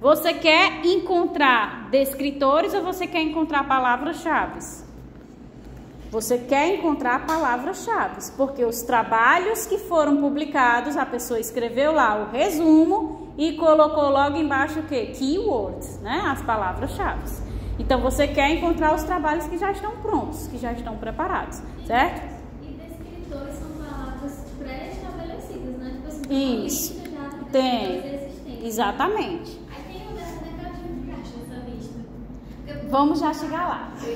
Você quer encontrar descritores ou você quer encontrar palavras-chave? Você quer encontrar palavras-chave, porque os trabalhos que foram publicados, a pessoa escreveu lá o resumo e colocou logo embaixo o quê? Keywords, né? As palavras-chave. Então você quer encontrar os trabalhos que já estão prontos, que já estão preparados, certo? E descritores são palavras pré-estabelecidas, né? Tipo assim, isso, lista já de tem, existentes. Exatamente. Aí tem o dessa negativa de caixa nessa lista. Vamos já chegar lá. Por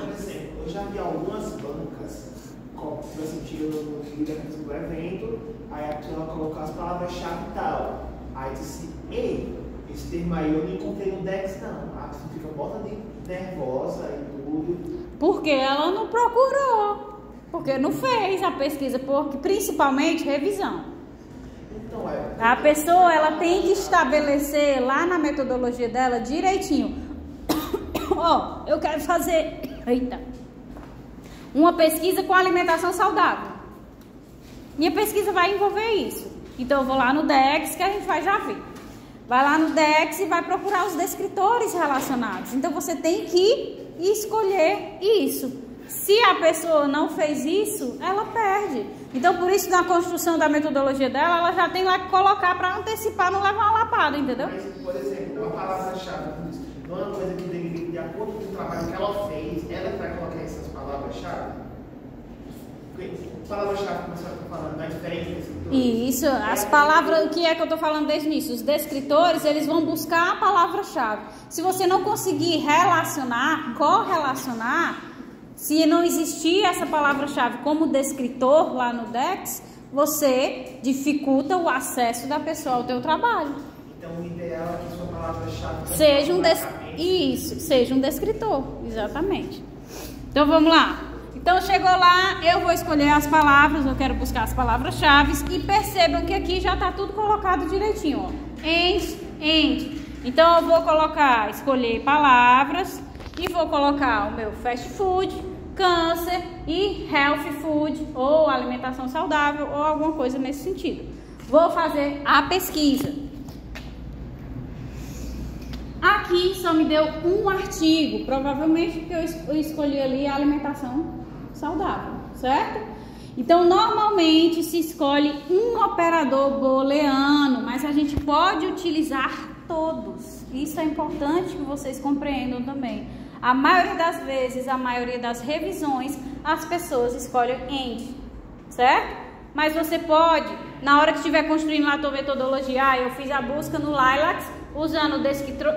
exemplo, eu já vi algumas bancas, como eu senti no líder do evento, aí a pessoa colocou as palavras-chave e tal. Aí disse, ei, esse termo aí eu não encontrei no Dex não. A pessoa fica bota de nervosa e tudo. Porque ela não procurou, porque não fez a pesquisa, porque principalmente revisão. Então, A pessoa ela tem que estabelecer lá na metodologia dela direitinho. Ó, eu quero fazer uma pesquisa com alimentação saudável. Minha pesquisa vai envolver isso. Então eu vou lá no Dex, que a gente vai já ver. Vai lá no Dex e vai procurar os descritores relacionados. Então você tem que escolher isso. Se a pessoa não fez isso, ela perde. Então por isso na construção da metodologia dela, ela já tem lá que colocar para antecipar, não levar uma lapada, entendeu? Mas, por exemplo, a palavra-chave não é uma coisa que deveria, de acordo com o trabalho que ela fez, ela vai colocar essas palavras-chave? Palavra-chave que você está falando não é diferente desse tudo? Isso, as palavras, o que é que eu estou falando desde o início? Os descritores, eles vão buscar a palavra-chave. Se você não conseguir relacionar, correlacionar, se não existir essa palavra-chave como descritor lá no Dex, você dificulta o acesso da pessoa ao teu trabalho. Então o ideal é que sua palavra-chave seja um descritor, exatamente. Então vamos lá. Então chegou lá, eu vou escolher as palavras, eu quero buscar as palavras-chave e percebam que aqui já está tudo colocado direitinho, ó. And. Então eu vou escolher palavras e vou colocar o meu fast food, câncer e healthy food ou alimentação saudável ou alguma coisa nesse sentido. vou fazer a pesquisa. Aqui só me deu um artigo, provavelmente porque eu escolhi ali a alimentação saudável, certo? Então, normalmente se escolhe um operador booleano, mas a gente pode utilizar todos. Isso é importante que vocês compreendam também. A maioria das vezes, a maioria das revisões, as pessoas escolhem AND, certo? Mas você pode, na hora que estiver construindo lá a tua metodologia, eu fiz a busca no Lilacs, usando o descritor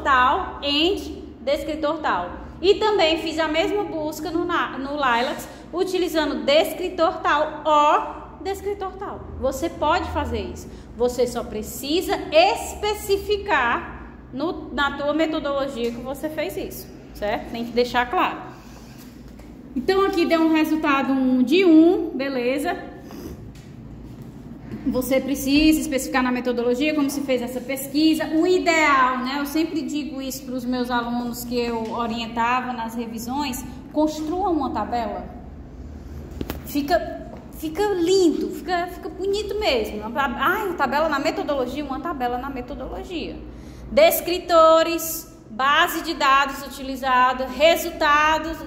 tal, AND, descritor tal. E também fiz a mesma busca no Lilacs, utilizando descritor tal, ou descritor tal. Você pode fazer isso. Você só precisa especificar na tua metodologia que você fez isso, certo? Tem que deixar claro. Então aqui deu um resultado de 1, beleza? Você precisa especificar na metodologia como se fez essa pesquisa. O ideal, né? Eu sempre digo isso para os meus alunos que eu orientava nas revisões: construa uma tabela. Fica lindo, fica bonito mesmo. Tabela na metodologia, uma tabela na metodologia. Descritores, base de dados utilizada, resultados,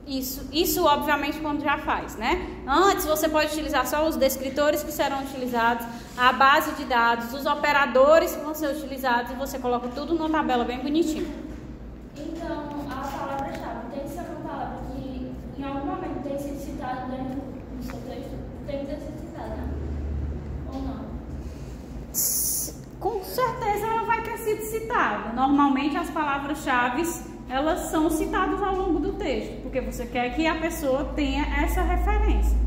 isso obviamente quando já faz, né? Antes você pode utilizar só os descritores que serão utilizados, a base de dados, os operadores que vão ser utilizados, e você coloca tudo numa tabela bem bonitinho. Então, a palavra-chave tem que ser uma palavra que em algum momento tem sido citada dentro do seu texto? Tem que ter sido citada, né? Ou não? Com certeza ela vai ter sido citada. Normalmente as palavras-chave elas são citadas ao longo do texto, porque você quer que a pessoa tenha essa referência.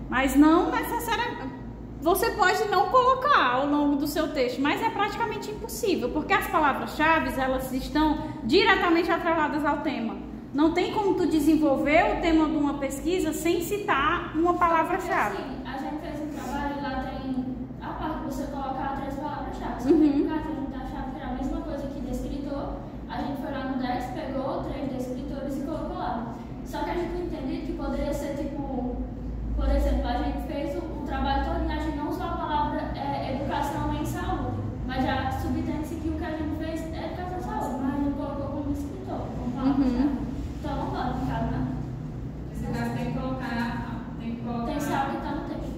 Mas não necessariamente. Você pode não colocar ao longo do seu texto, mas é praticamente impossível, porque as palavras-chave elas estão diretamente atreladas ao tema. Não tem como tu desenvolver o tema de uma pesquisa sem citar uma palavra-chave. Assim, a gente fez um trabalho e lá tem a parte de você colocar 3 palavras-chave. Uhum. Caso a gente achava que era a mesma coisa que descritor, a gente foi lá no Dex, pegou 3 descritores e colocou lá. Só que a gente entendeu que poderia ser tipo, por exemplo, a gente fez o trabalho todo e a gente não usou a palavra educação em saúde, mas já subtende-se que o que a gente fez é educação em saúde, mas a gente colocou como descritor, como palavra-chave. Então não pode, no caso, né? Nesse caso tem que colocar. Tem que ser algo que está no texto.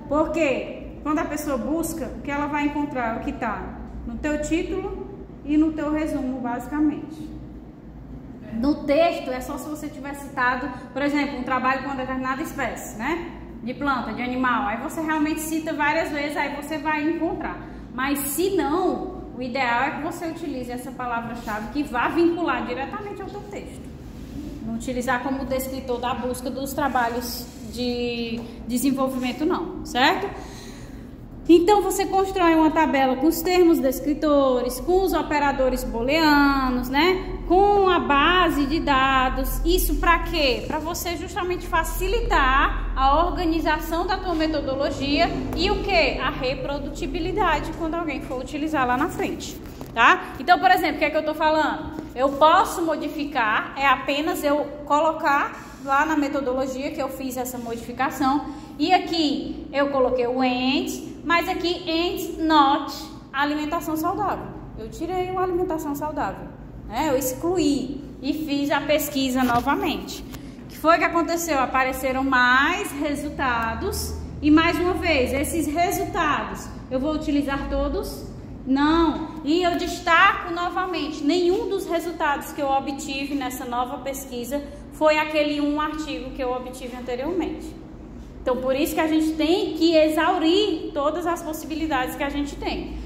Porque quando a pessoa busca, o que ela vai encontrar? O que está no teu título e no teu resumo, basicamente. No texto é só se você tiver citado, por exemplo, um trabalho com uma determinada espécie, né? De planta, de animal. Aí você realmente cita várias vezes, aí você vai encontrar. Mas se não, o ideal é que você utilize essa palavra-chave que vá vincular diretamente ao teu texto. Não utilizar como descritor da busca dos trabalhos de desenvolvimento não, certo? Então você constrói uma tabela com os termos descritores, com os operadores booleanos, né? Com a base de dados. Isso para quê? Para você justamente facilitar a organização da tua metodologia e o que? A reprodutibilidade quando alguém for utilizar lá na frente, tá? Então, por exemplo, o que é que eu tô falando? Eu posso modificar, é apenas eu colocar lá na metodologia que eu fiz essa modificação. E aqui eu coloquei o AND, mas aqui AND not alimentação saudável. Eu tirei o alimentação saudável, né? Eu excluí e fiz a pesquisa novamente. O que foi que aconteceu? Apareceram mais resultados e mais uma vez, esses resultados eu vou utilizar todos? Não. E eu destaco novamente, nenhum dos resultados que eu obtive nessa nova pesquisa foi aquele um artigo que eu obtive anteriormente. Então, por isso que a gente tem que exaurir todas as possibilidades que a gente tem.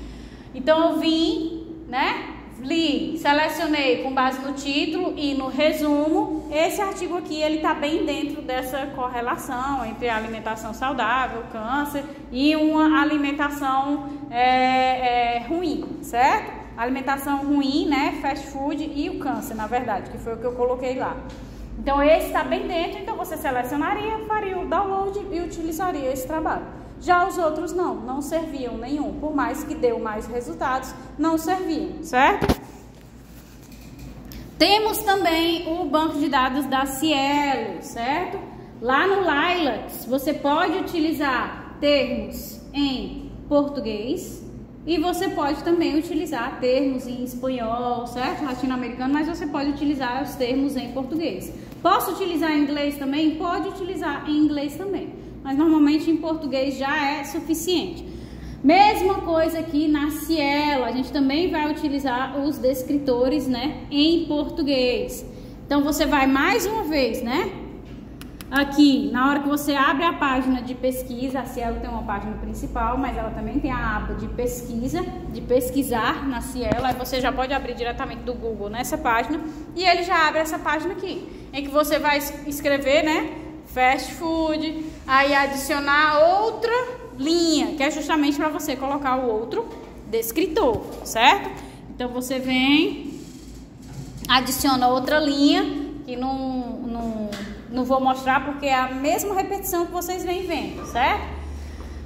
Então, eu vim, né? Li, selecionei com base no título e no resumo. Esse artigo aqui, ele está bem dentro dessa correlação entre a alimentação saudável, câncer e uma alimentação ruim, certo? Alimentação ruim, né? Fast food e o câncer, na verdade, que foi o que eu coloquei lá. Então, esse está bem dentro, então você selecionaria, faria o download e utilizaria esse trabalho. Já os outros não serviam nenhum, por mais que deu mais resultados, não serviam, certo? Temos também o banco de dados da Cielo, certo? Lá no Lilacs, você pode utilizar termos em português e você pode também utilizar termos em espanhol, certo? Latino-americano, mas você pode utilizar os termos em português. Posso utilizar em inglês também? Pode utilizar em inglês também, mas normalmente em português já é suficiente. Mesma coisa aqui na Cielo, a gente também vai utilizar os descritores, né, em português. Então você vai mais uma vez, né, aqui, na hora que você abre a página de pesquisa, a Cielo tem uma página principal, mas ela também tem a aba de pesquisa, de pesquisar na Cielo, aí você já pode abrir diretamente do Google nessa página, e ele já abre essa página aqui, em que você vai escrever, né, fast food, aí adicionar outra linha, que é justamente para você colocar o outro descritor, certo? Então você vem, adiciona outra linha, que não vou mostrar porque é a mesma repetição que vocês vêm vendo, certo?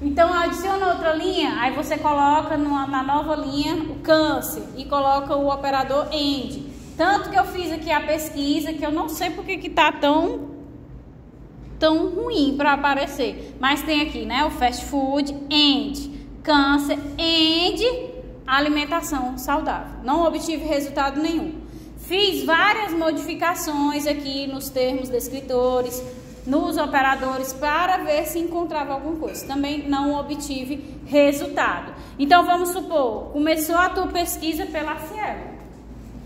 Então adiciona outra linha, aí você coloca na nova linha o câncer e coloca o operador AND. Tanto que eu fiz aqui a pesquisa, que eu não sei porque que tá tão ruim para aparecer, mas tem aqui, né, o fast food and câncer and alimentação saudável. Não obtive resultado nenhum. Fiz várias modificações aqui nos termos descritores, nos operadores, para ver se encontrava alguma coisa. Também não obtive resultado. Então vamos supor, começou a tua pesquisa pela Cielo.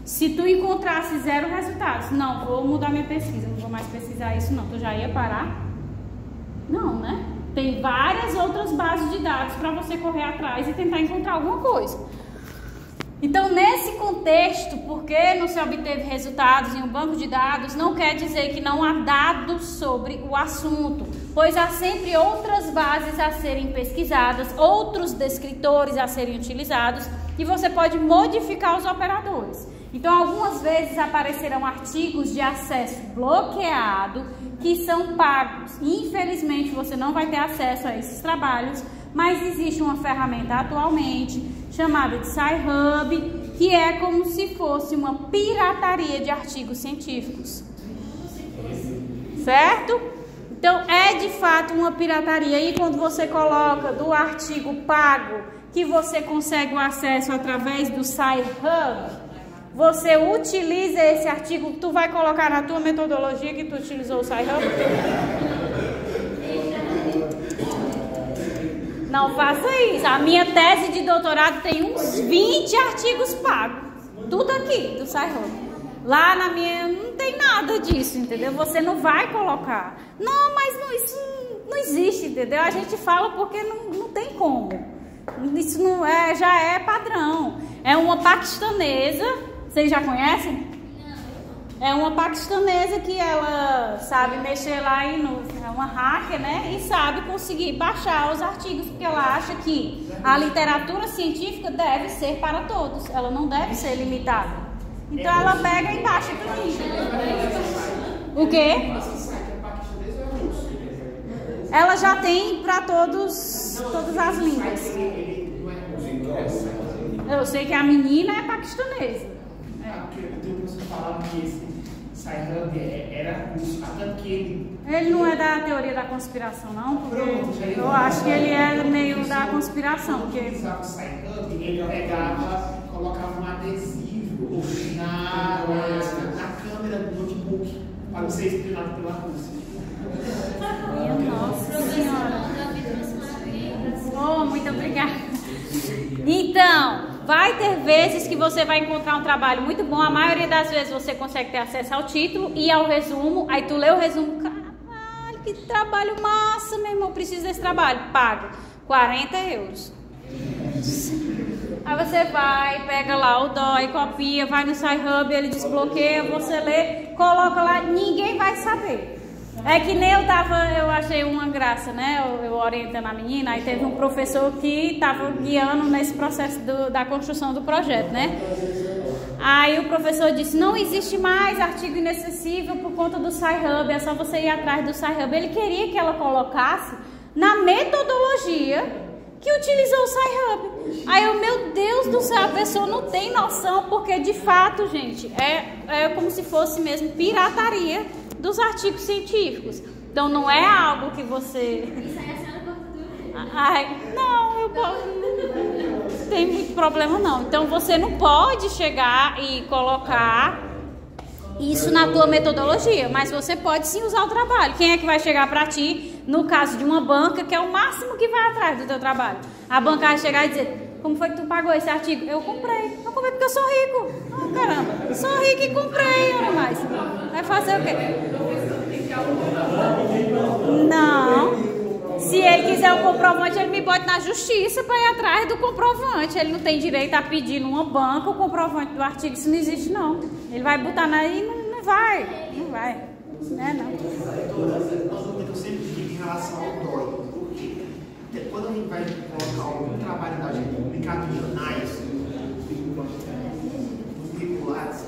Se tu encontrasse 0 resultados, não, vou mudar minha pesquisa, não vou mais pesquisar isso não, tu já ia parar? Não, né? Tem várias outras bases de dados para você correr atrás e tentar encontrar alguma coisa. Então, nesse contexto, porque não se obteve resultados em um banco de dados, não quer dizer que não há dados sobre o assunto, pois há sempre outras bases a serem pesquisadas, outros descritores a serem utilizados, e você pode modificar os operadores. Então, algumas vezes aparecerão artigos de acesso bloqueado que são pagos. Infelizmente, você não vai ter acesso a esses trabalhos, mas existe uma ferramenta atualmente chamada de Sci-Hub, que é como se fosse uma pirataria de artigos científicos. Certo? Então, é de fato uma pirataria. E quando você coloca do artigo pago, que você consegue o acesso através do Sci-Hub, você utiliza esse artigo, tu vai colocar na tua metodologia que tu utilizou o Sci-Hub? Não faça isso. A minha tese de doutorado tem uns 20 artigos pagos. Tudo aqui do Sci-Hub. Lá na minha não tem nada disso, entendeu? Você não vai colocar. Não, mas não, isso não existe, entendeu? A gente fala porque não tem como. Isso não é, já é padrão. É uma paquistanesa. Vocês já conhecem? É uma paquistanesa que ela sabe mexer lá é uma hacker, né? E sabe conseguir baixar os artigos, porque ela acha que a literatura científica deve ser para todos. Ela não deve ser limitada. Então ela pega e baixa tudo. O quê? Ela já tem para todas as línguas. Eu sei que a menina é paquistanesa. Você falava que esse Sci-Hub era russo, tanto que ele não é da teoria da conspiração, não, porque eu acho que ele é meio da conspiração. Porque o Sci-Hub, ele pegava, colocava um adesivo na câmera do notebook para você espionado pela Rússia. Minha Nossa Senhora. Oh, muito obrigada. Então, vai ter vezes que você vai encontrar um trabalho muito bom. A maioria das vezes você consegue ter acesso ao título e ao resumo. Aí tu lê o resumo, caralho, que trabalho massa, meu irmão, preciso desse trabalho. Pago 40 euros. Aí você vai, pega lá o DOI, copia, vai no Sci-Hub, ele desbloqueia, você lê, coloca lá, ninguém vai saber. É que nem eu achei uma graça, né? Eu orientando a menina, aí teve um professor que estava guiando nesse processo da construção do projeto, né? Aí o professor disse, não existe mais artigo inacessível por conta do Sci-Hub, é só você ir atrás do Sci-Hub. Ele queria que ela colocasse na metodologia que utilizou o Sci-Hub. Aí eu, meu Deus do céu, a pessoa não tem noção, porque de fato, gente, é como se fosse mesmo pirataria dos artigos científicos. Então não é algo que você... Isso aí a senhora gosta do YouTube. Ai, não, eu não tem muito problema não. Então você não pode chegar e colocar isso na tua metodologia, mas você pode sim usar o trabalho. Quem é que vai chegar para ti, no caso de uma banca, que é o máximo que vai atrás do teu trabalho? A banca vai chegar e dizer, como foi que tu pagou esse artigo? Eu comprei porque eu sou rico. Oh, caramba, sou rico e comprei, olha mais. Vai fazer o quê? Não. Se ele quiser o comprovante, ele me bota na justiça para ir atrás do comprovante. Ele não tem direito a pedir numa banca o comprovante do artigo. Isso não existe, não. Ele vai botar aí e não vai. Né, não. Uma dúvida que eu sempre tive em relação ao DOI. Por quê? Quando a gente vai colocar algum trabalho da gente publicado em jornais, nos curriculares,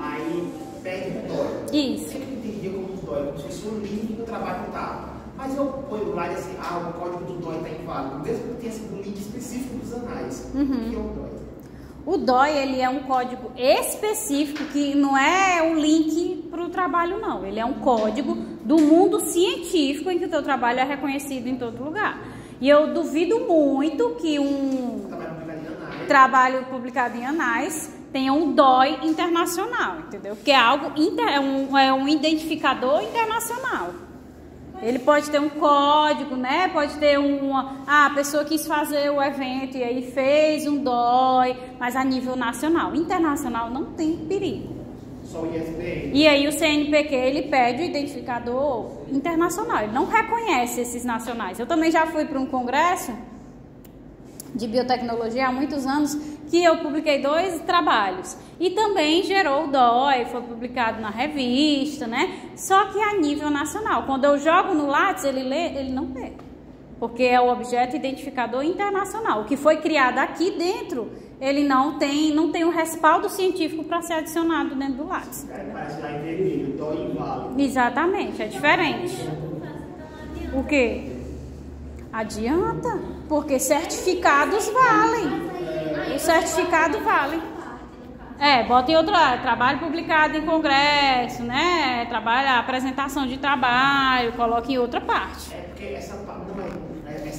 aí pede o DOI. Isso. Eu sempre entendia como o DOI, como se fosse um link do trabalho tá. Mas eu ponho lá e assim, o código do DOI está inválido, mesmo que tenha sido um link específico dos anais. O que é o DOI? O DOI, ele é um código específico que não é um link para o trabalho, não. Ele é um código do mundo científico em que o teu trabalho é reconhecido em todo lugar. E eu duvido muito que um trabalho publicado em anais tenha um DOI internacional, entendeu? Porque é algo é um identificador internacional. Ele pode ter um código, né? Pode ter a pessoa quis fazer o evento e aí fez um DOI, mas a nível nacional. Internacional não tem perigo. Só o ISBN. E aí o CNPq, ele pede o identificador internacional. Ele não reconhece esses nacionais. Eu também já fui para um congresso de biotecnologia há muitos anos que eu publiquei 2 trabalhos. E também gerou o DOI, foi publicado na revista, né? Só que a nível nacional. Quando eu jogo no Lattes, ele lê, ele não lê. Porque é o objeto identificador internacional. O que foi criado aqui dentro, ele não tem um respaldo científico para ser adicionado dentro do Lattes. Parece lá em vermelho, DOI inválido. Exatamente, é diferente. O quê? Adianta, porque certificados valem. O certificado vale. Bota em outro trabalho publicado em congresso, né? Apresentação de trabalho, coloca em outra parte. Porque essa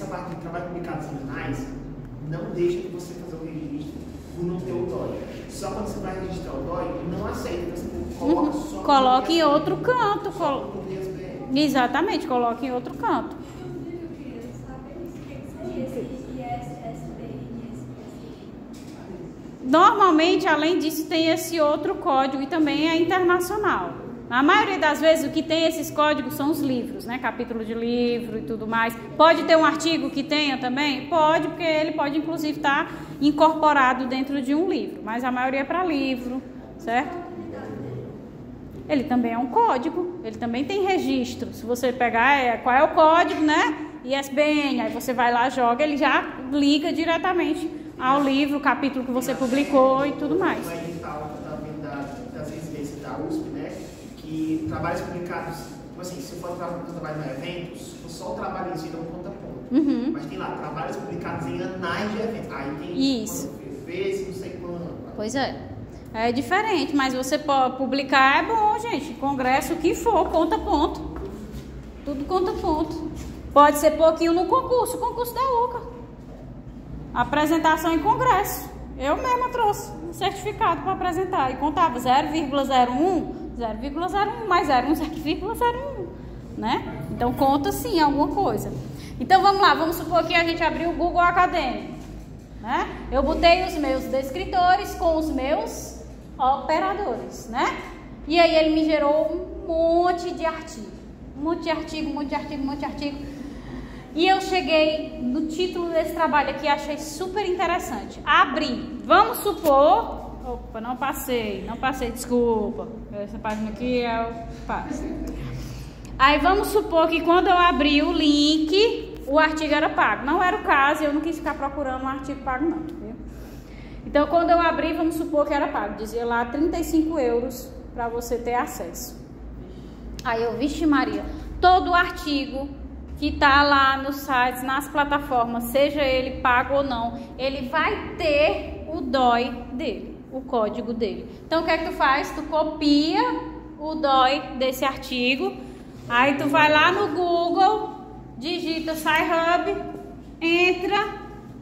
parte de trabalho publicado em jornais não deixa de você fazer o registro por não ter o DOI. Só quando você vai registrar o DOI, não aceita. Você coloca só coloca em outro canto. Exatamente, coloca em outro canto. Normalmente, além disso, tem esse outro código e também é internacional. Na maioria das vezes, o que tem esses códigos são os livros, né? Capítulo de livro e tudo mais. Pode ter um artigo que tenha também? Pode, porque ele pode, inclusive, estar incorporado dentro de um livro. Mas a maioria é para livro, certo? Ele também é um código, ele também tem registro. Se você pegar, qual é o código, né? ISBN, aí você vai lá, joga, ele já liga diretamente ao livro, o capítulo que você publicou e tudo mais. Vai edital das residências da USP, né? Que trabalhos publicados, tipo assim, se for trabalho em eventos, se for só o trabalho em si, não conta ponto. Mas tem lá, trabalhos publicados em anais de eventos. Aí tem isso. Fez, não sei quando. Pois é. É diferente, mas você pode publicar, é bom, gente. Congresso, o que for, conta ponto. Tudo conta ponto. Pode ser pouquinho no concurso da UCA. Apresentação em congresso. Eu mesma trouxe um certificado para apresentar. E contava 0,01, 0,01 mais 0,01, né? Então conta sim alguma coisa. Então vamos lá, vamos supor que a gente abriu o Google Acadêmico, né? Eu botei os meus descritores com os meus operadores, né? E aí ele me gerou um monte de artigo. Um monte de artigo. E eu cheguei no título desse trabalho aqui, achei super interessante. Abri. Vamos supor... Opa, não passei, desculpa. Essa página aqui é o passo. Aí vamos supor que quando eu abri o link, o artigo era pago. Não era o caso, eu não quis ficar procurando um artigo pago não, viu? Então quando eu abri, vamos supor que era pago. Dizia lá 35 € para você ter acesso. Aí eu, vixe Maria, todo artigo que está lá nos sites, nas plataformas, seja ele pago ou não, ele vai ter o DOI dele, o código dele. Então o que é que tu faz? Tu copia o DOI desse artigo, Aí tu vai lá no Google, digita Sci-Hub, entra,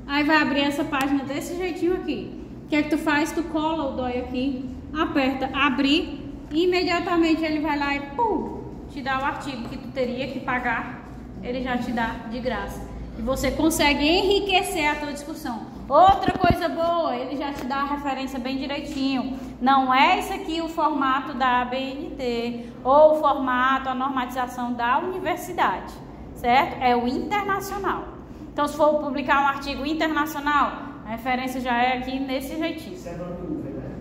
aí vai abrir essa página desse jeitinho aqui. O que é que tu faz? Tu cola o DOI aqui, aperta abrir, e imediatamente ele vai lá e pum, te dá o artigo que tu teria que pagar, ele já te dá de graça. E você consegue enriquecer a tua discussão. Outra coisa boa, ele já te dá a referência bem direitinho. Não é isso aqui o formato da ABNT ou o formato, a normatização da universidade, certo? É o internacional. Então, se for publicar um artigo internacional, a referência já é aqui nesse jeitinho. Isso é Vancouver, né?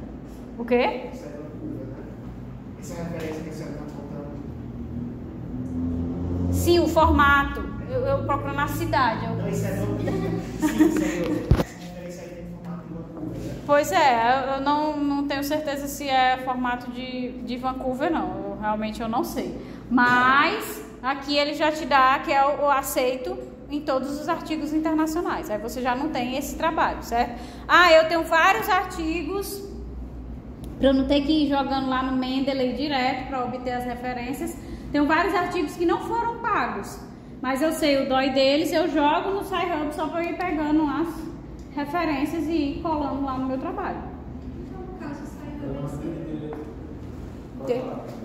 O quê? Isso é Vancouver, né? Essa referência que você está contando. Sim, o formato. Eu procuro na cidade. Não, isso é Vancouver. Sim, isso é essa referência aí tem formato de Vancouver, né? Pois é, eu não tenho certeza se é formato de Vancouver, não. Realmente eu não sei. Mas aqui ele já te dá, que é o aceito em todos os artigos internacionais. Aí você já não tem esse trabalho, certo? Ah, eu tenho vários artigos, para eu não ter que ir jogando lá no Mendeley direto para obter as referências. Tenho vários artigos que não foram pagos, mas eu sei o DOI deles, eu jogo no Sci-Hub só para ir pegando as referências e ir colando lá no meu trabalho. Então, no caso, Eu não Sci-Hub sei direito.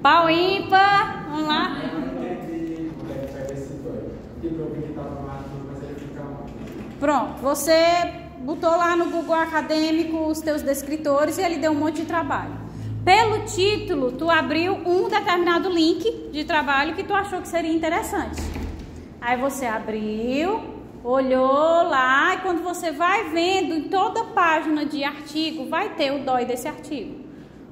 Pau ímpar, vamos lá. Eu não entendi como é que pega esse DOI. Tipo, eu vi que estava no artigo, mas ele fica Pronto, você botou lá no Google Acadêmico os teus descritores e ele deu um monte de trabalho. Pelo título, tu abriu um determinado link de trabalho que tu achou que seria interessante. Aí você abriu, olhou lá e quando você vai vendo em toda página de artigo, vai ter o DOI desse artigo.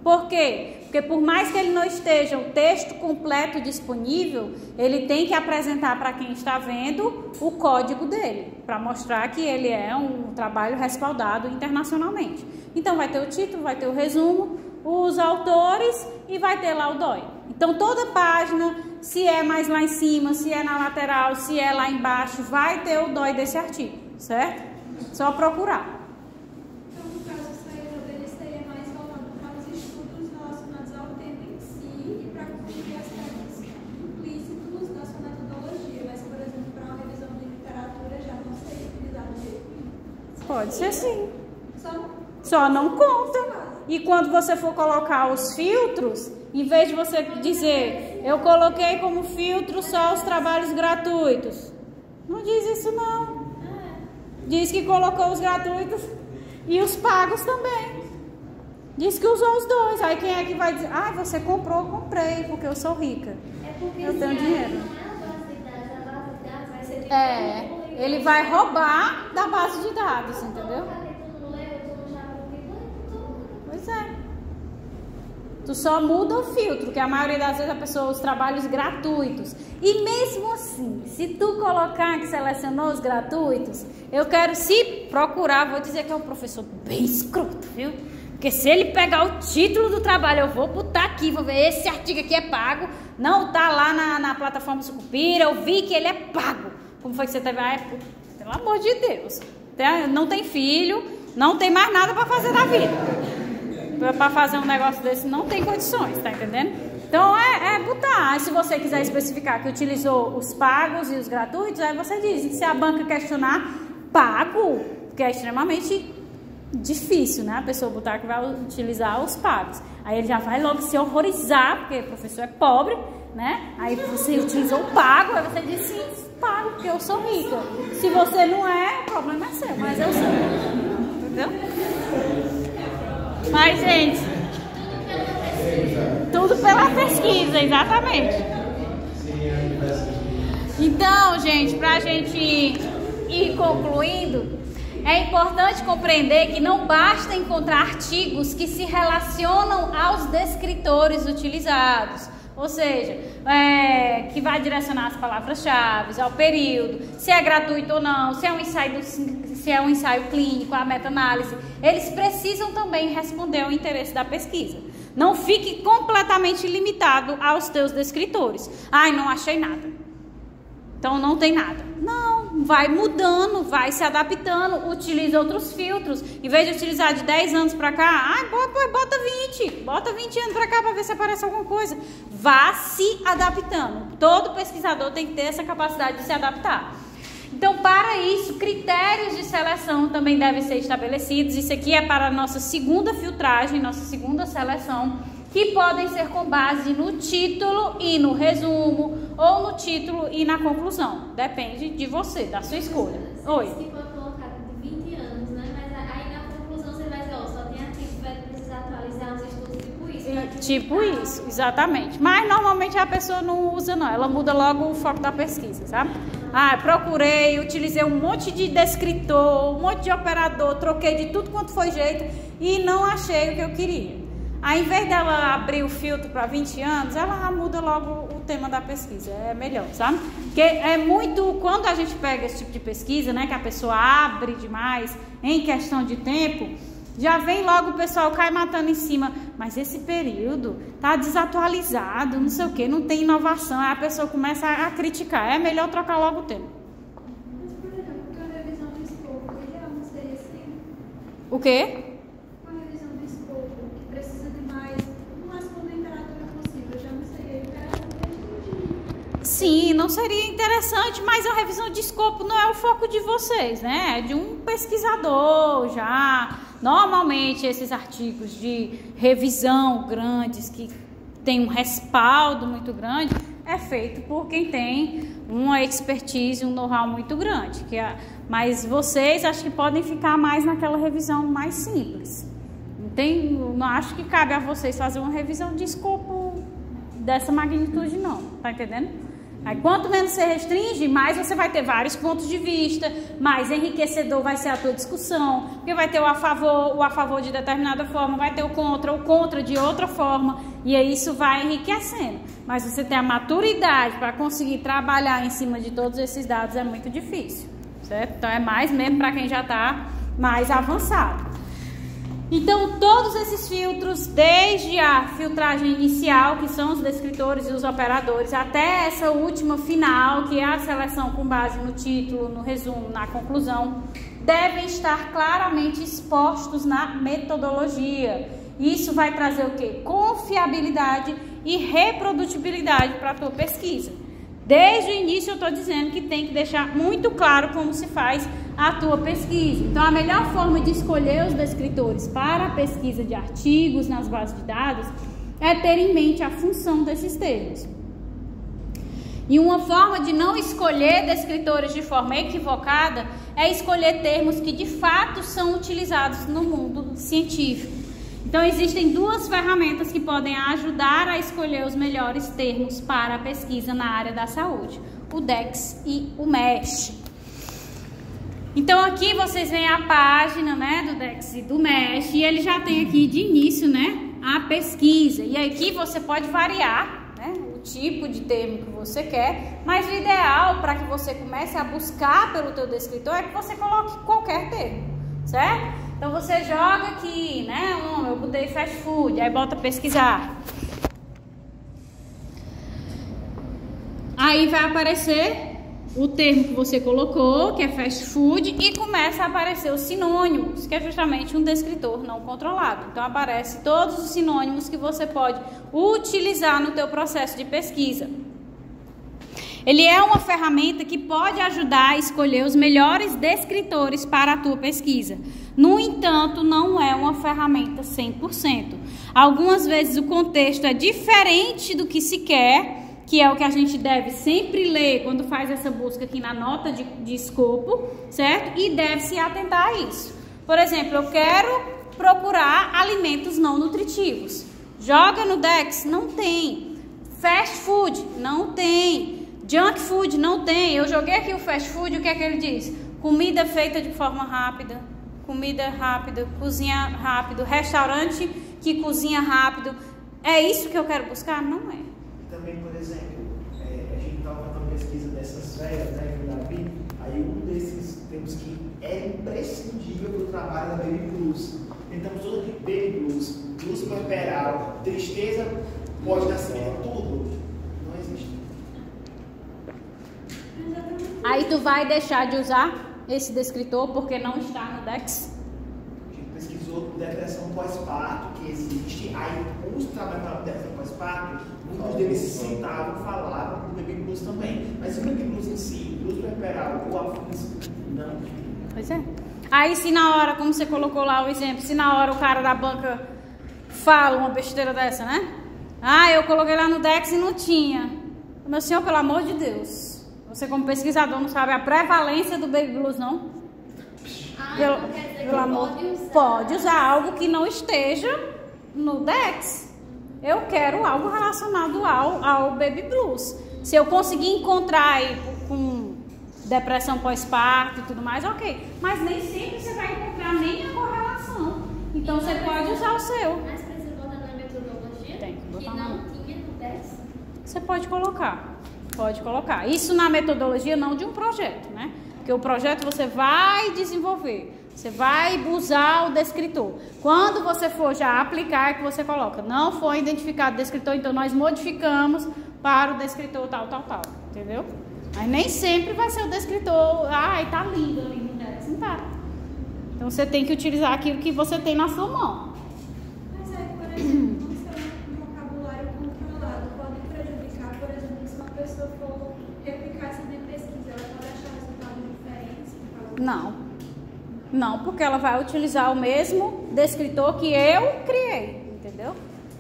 Por quê? Porque por mais que ele não esteja o texto completo disponível, ele tem que apresentar para quem está vendo o código dele, para mostrar que ele é um trabalho respaldado internacionalmente. Então vai ter o título, vai ter o resumo, os autores e vai ter lá o DOI. Então toda página, se é mais lá em cima, se é na lateral, se é lá embaixo, vai ter o DOI desse artigo, certo? Só procurar. Então, no caso, o Sci-Hub ele seria mais voltado para os estudos relacionados ao tema em si e para cumprir aspectos implícitos da sua metodologia, mas, por exemplo, para uma revisão de literatura já não seria utilizado de jeito nenhum. Pode ser sim. Só Só não conta. E quando você for colocar os filtros, em vez de você dizer, eu coloquei como filtro só os trabalhos gratuitos. Não diz isso não. Diz que colocou os gratuitos e os pagos também. Diz que usou os dois. Aí quem é que vai dizer, ah, você comprou, eu comprei, porque eu sou rica. Eu tenho dinheiro. Ele vai roubar da base de dados, entendeu? Pois é. Tu só muda o filtro, que a maioria das vezes a pessoa os trabalhos gratuitos. E mesmo assim, se tu colocar que selecionou os gratuitos, eu quero se procurar, vou dizer que é um professor bem escroto, viu? Porque se ele pegar o título do trabalho, eu vou botar aqui, vou ver esse artigo aqui é pago, não tá lá na plataforma Sucupira, eu vi que ele é pago. Como foi que você teve? Ah, pelo amor de Deus. Não tem filho, não tem mais nada para fazer na vida. Para fazer um negócio desse não tem condições, tá entendendo? Então é botar. Aí, se você quiser especificar que utilizou os pagos e os gratuitos, aí você diz. Se a banca questionar, pago, porque é extremamente difícil, né? A pessoa botar que vai utilizar os pagos. Aí ele já vai logo se horrorizar, porque o professor é pobre, né? Aí você utilizou o pago, aí você diz sim, pago, porque eu sou rica. Se você não é, o problema é seu, mas eu sou. Entendeu? Mas, gente, tudo pela pesquisa, exatamente. Então, gente, pra gente ir concluindo, é importante compreender que não basta encontrar artigos que se relacionam aos descritores utilizados. Ou seja, que vai direcionar as palavras-chave, ao período, se é gratuito ou não, se é um ensaio clínico, a meta-análise. Eles precisam também responder ao interesse da pesquisa. Não fique completamente limitado aos teus descritores. Ai, não achei nada. Então não tem nada. Não vai mudando, vai se adaptando, utiliza outros filtros. Em vez de utilizar de 10 anos para cá, bota 20 anos para cá para ver se aparece alguma coisa. Vá se adaptando. Todo pesquisador tem que ter essa capacidade de se adaptar. Então, para isso, critérios de seleção também devem ser estabelecidos. Isso aqui é para a nossa segunda filtragem, nossa segunda seleção, que podem ser com base no título e no resumo, ou no título e na conclusão. Depende de você, da sua escolha. Oi. Se for colocado de 20 anos, né? Mas aí na conclusão você vai dizer, ó, só tem artigo que vai precisar atualizar uns estudos tipo isso. Tipo isso, exatamente. Mas normalmente a pessoa não usa não, ela muda logo o foco da pesquisa, sabe? Procurei, utilizei um monte de descritor, um monte de operador, troquei de tudo quanto foi jeito e não achei o que eu queria. Aí, em vez dela abrir o filtro para 20 anos, ela muda logo o tema da pesquisa. É melhor, sabe? Porque é muito... Quando a gente pega esse tipo de pesquisa, né, que a pessoa abre demais em questão de tempo, já vem logo o pessoal cai matando em cima. Mas esse período tá desatualizado, não sei o que, não tem inovação. Aí a pessoa começa a criticar. É melhor trocar logo o tema. Mas, por exemplo, a revisão do escopo, o ideal não seria assim? O quê? Sim, não seria interessante, mas a revisão de escopo não é o foco de vocês, né? É de um pesquisador já. Normalmente, esses artigos de revisão grandes, que tem um respaldo muito grande, é feito por quem tem uma expertise, um know-how muito grande. Mas vocês acho que podem ficar mais naquela revisão mais simples. Não acho que cabe a vocês fazer uma revisão de escopo dessa magnitude, não. Tá entendendo? Aí, quanto menos você restringe, mais você vai ter vários pontos de vista, mais enriquecedor vai ser a tua discussão, porque vai ter o a favor de determinada forma, vai ter o contra de outra forma, e aí isso vai enriquecendo. Mas você ter a maturidade para conseguir trabalhar em cima de todos esses dados é muito difícil, certo? Então é mais mesmo para quem já está mais avançado. Então, todos esses filtros, desde a filtragem inicial, que são os descritores e os operadores, até essa última final, que é a seleção com base no título, no resumo, na conclusão, devem estar claramente expostos na metodologia. Isso vai trazer o quê? Confiabilidade e reprodutibilidade para a tua pesquisa. Desde o início eu estou dizendo que tem que deixar muito claro como se faz a tua pesquisa. Então, a melhor forma de escolher os descritores para a pesquisa de artigos nas bases de dados é ter em mente a função desses termos. E uma forma de não escolher descritores de forma equivocada é escolher termos que de fato são utilizados no mundo científico. Então, existem duas ferramentas que podem ajudar a escolher os melhores termos para a pesquisa na área da saúde: o DEX e o MESH. Então, aqui vocês veem a página, né, do DEX e do MESH, e ele já tem aqui de início, né, a pesquisa. E aqui você pode variar, né, o tipo de termo que você quer, mas o ideal para que você comece a buscar pelo teu descritor é que você coloque qualquer termo, certo? Então, você joga aqui, né, eu botei fast food, aí bota pesquisar. Aí vai aparecer o termo que você colocou, que é fast food, e começa a aparecer os sinônimos, que é justamente um descritor não controlado. Então, aparece todos os sinônimos que você pode utilizar no teu processo de pesquisa. Ele é uma ferramenta que pode ajudar a escolher os melhores descritores para a tua pesquisa. No entanto, não é uma ferramenta 100%. Algumas vezes o contexto é diferente do que se quer, que é o que a gente deve sempre ler quando faz essa busca aqui na nota de escopo, certo? E deve se atentar a isso. Por exemplo, eu quero procurar alimentos não nutritivos. Joga no DEX, não tem. Fast food, não tem. Junk food, não tem. Eu joguei aqui o fast food, o que é que ele diz? Comida feita de forma rápida, comida rápida, cozinha rápido, restaurante que cozinha rápido. É isso que eu quero buscar? Não é. Também, por exemplo, a gente estava fazendo uma pesquisa dessas férias, né, que eu já vi, aí um desses termos que é imprescindível para o trabalho da Baby Blues. Tentamos tudo aqui, Baby Blues, blues puerperal, tristeza pós-nascimento, tudo. Não existe. Aí tu vai deixar de usar esse descritor porque não está no DEX? A gente pesquisou depressão pós-parto que existe, aí os trabalhos para depressão pós-parto, muitos deles citavam, falavam do Baby Blues também. Mas o Baby Blues em si, Blues puerperal ou afins, não. Pois é. Aí se na hora, como você colocou lá o exemplo, se na hora o cara da banca fala uma besteira dessa, né? Ah, eu coloquei lá no DEX e não tinha. Meu senhor, pelo amor de Deus, você como pesquisador não sabe a prevalência do Baby Blues, não? Pelo amor, pode usar algo que não esteja no DEX. Eu quero algo relacionado ao Baby Blues. Se eu conseguir encontrar aí com depressão pós-parto e tudo mais, ok. Mas nem sempre você vai encontrar nem a correlação. Então você pode usar o seu. Mas precisa botar na metodologia? Tem que botar que não tinha no DEX? Você pode colocar. Pode colocar. Isso na metodologia não de um projeto, né? Porque o projeto você vai desenvolver. Você vai usar o descritor. Quando você for já aplicar, é que você coloca. Não foi identificado o descritor, então nós modificamos para o descritor tal. Entendeu? Mas nem sempre vai ser o descritor. Ai, tá lindo ali no DEX. Não tá. Então você tem que utilizar aquilo que você tem na sua mão. Mas aí, por exemplo, não ser um vocabulário controlado pode prejudicar, por exemplo, se uma pessoa for replicar essa minha pesquisa, ela pode achar resultados diferentes? Não, porque ela vai utilizar o mesmo descritor que eu criei, entendeu?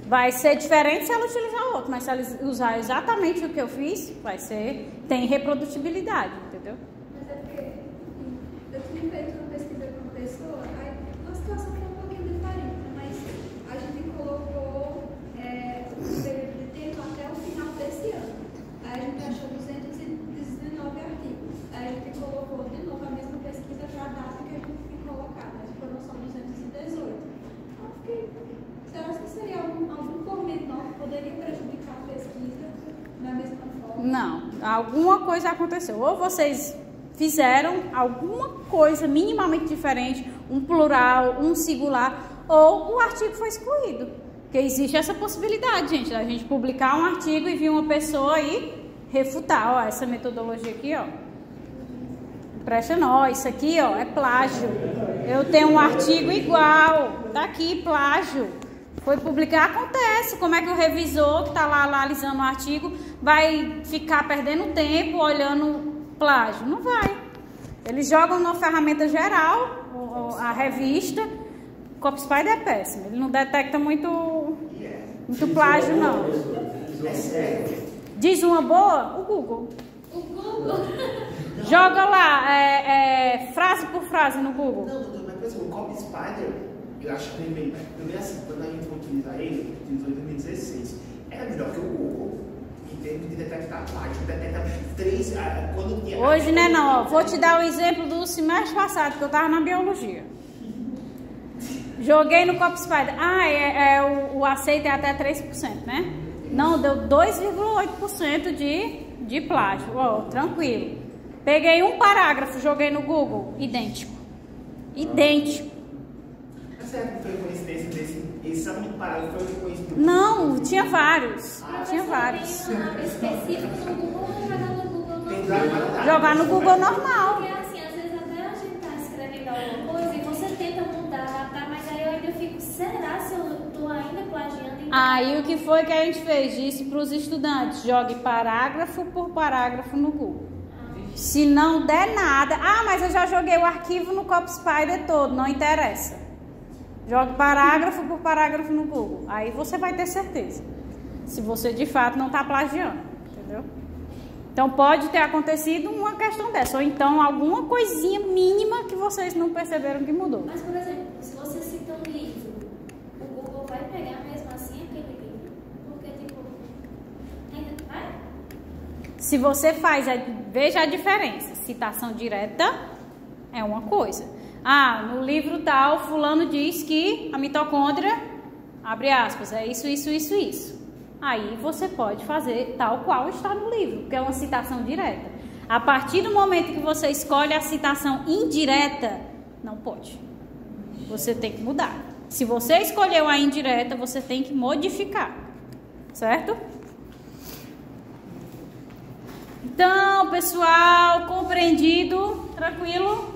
Vai ser diferente se ela utilizar outro, mas se ela usar exatamente o que eu fiz, tem reprodutibilidade, entendeu? Mas é porque eu tinha feito uma pesquisa com uma pessoa, aí a situação foi um pouquinho diferente, mas a gente colocou o período de tempo até o final desse ano. Aí a gente achou 219 artigos. Aí a gente colocou de novo a mesma pesquisa para a data que a gente tinha colocado, mas foram só 218. Então eu fiquei, será que seria algum pormenor que poderia prejudicar a pesquisa da mesma forma? Não, alguma coisa aconteceu. Ou vocês fizeram alguma coisa minimamente diferente, um plural, um singular, ou o artigo foi excluído. Porque existe essa possibilidade, gente, da gente publicar um artigo e vir uma pessoa aí refutar. Ó, essa metodologia aqui, ó. Presta não, isso aqui, ó, é plágio. Eu tenho um artigo igual, tá aqui, plágio. Foi publicar, acontece. Como é que o revisor que está lá analisando o artigo vai ficar perdendo tempo olhando plágio? Não vai. Eles jogam na ferramenta geral, a revista. O CopySpider é péssimo. Ele não detecta muito plágio, não. Diz uma boa? O Google. O Google. Joga lá, frase por frase no Google. Não, mas por exemplo, o CopySpider, eu acho que também assim, quando a gente utiliza ele, utilizou em 2016, era melhor que o Google, em termos de detectar plágio, detectar 3, quando tinha... Hoje, né, não, ó, vou te dar o exemplo do semestre passado, que eu estava na biologia. Joguei no CopySpider, o aceito é até 3%, né? Não, deu 2,8% de plágio, ó, tranquilo. Peguei um parágrafo, joguei no Google, idêntico. Mas será que foi coincidência desse exatamente parágrafo foi coincidência? Não, tinha vários. Tinha vários. Tem uma específica no Google ou jogar no Google normal? Jogar no Google normal. Porque assim, às vezes até a gente tá escrevendo alguma coisa e você tenta mudar, adaptar, mas aí eu ainda fico, será se eu tô ainda plagiando? Aí o que foi que a gente fez? Disse para os estudantes, jogue parágrafo por parágrafo no Google. Se não der nada, mas eu já joguei o arquivo no CopySpider todo, não interessa. Jogue parágrafo por parágrafo no Google. Aí você vai ter certeza. Se você de fato não está plagiando, entendeu? Então pode ter acontecido uma questão dessa, ou então alguma coisinha mínima que vocês não perceberam que mudou. Mas, por exemplo, se você cita um livro, o Google vai pegar mesmo assim aquele livro? Porque, tipo, vai? Se você faz, veja a diferença. Citação direta é uma coisa. No livro tal, fulano diz que a mitocôndria, abre aspas, é isso. Aí você pode fazer tal qual está no livro, que é uma citação direta. A partir do momento que você escolhe a citação indireta, não pode. Você tem que mudar. Se você escolheu a indireta, você tem que modificar. Certo? Então, pessoal, compreendido, tranquilo?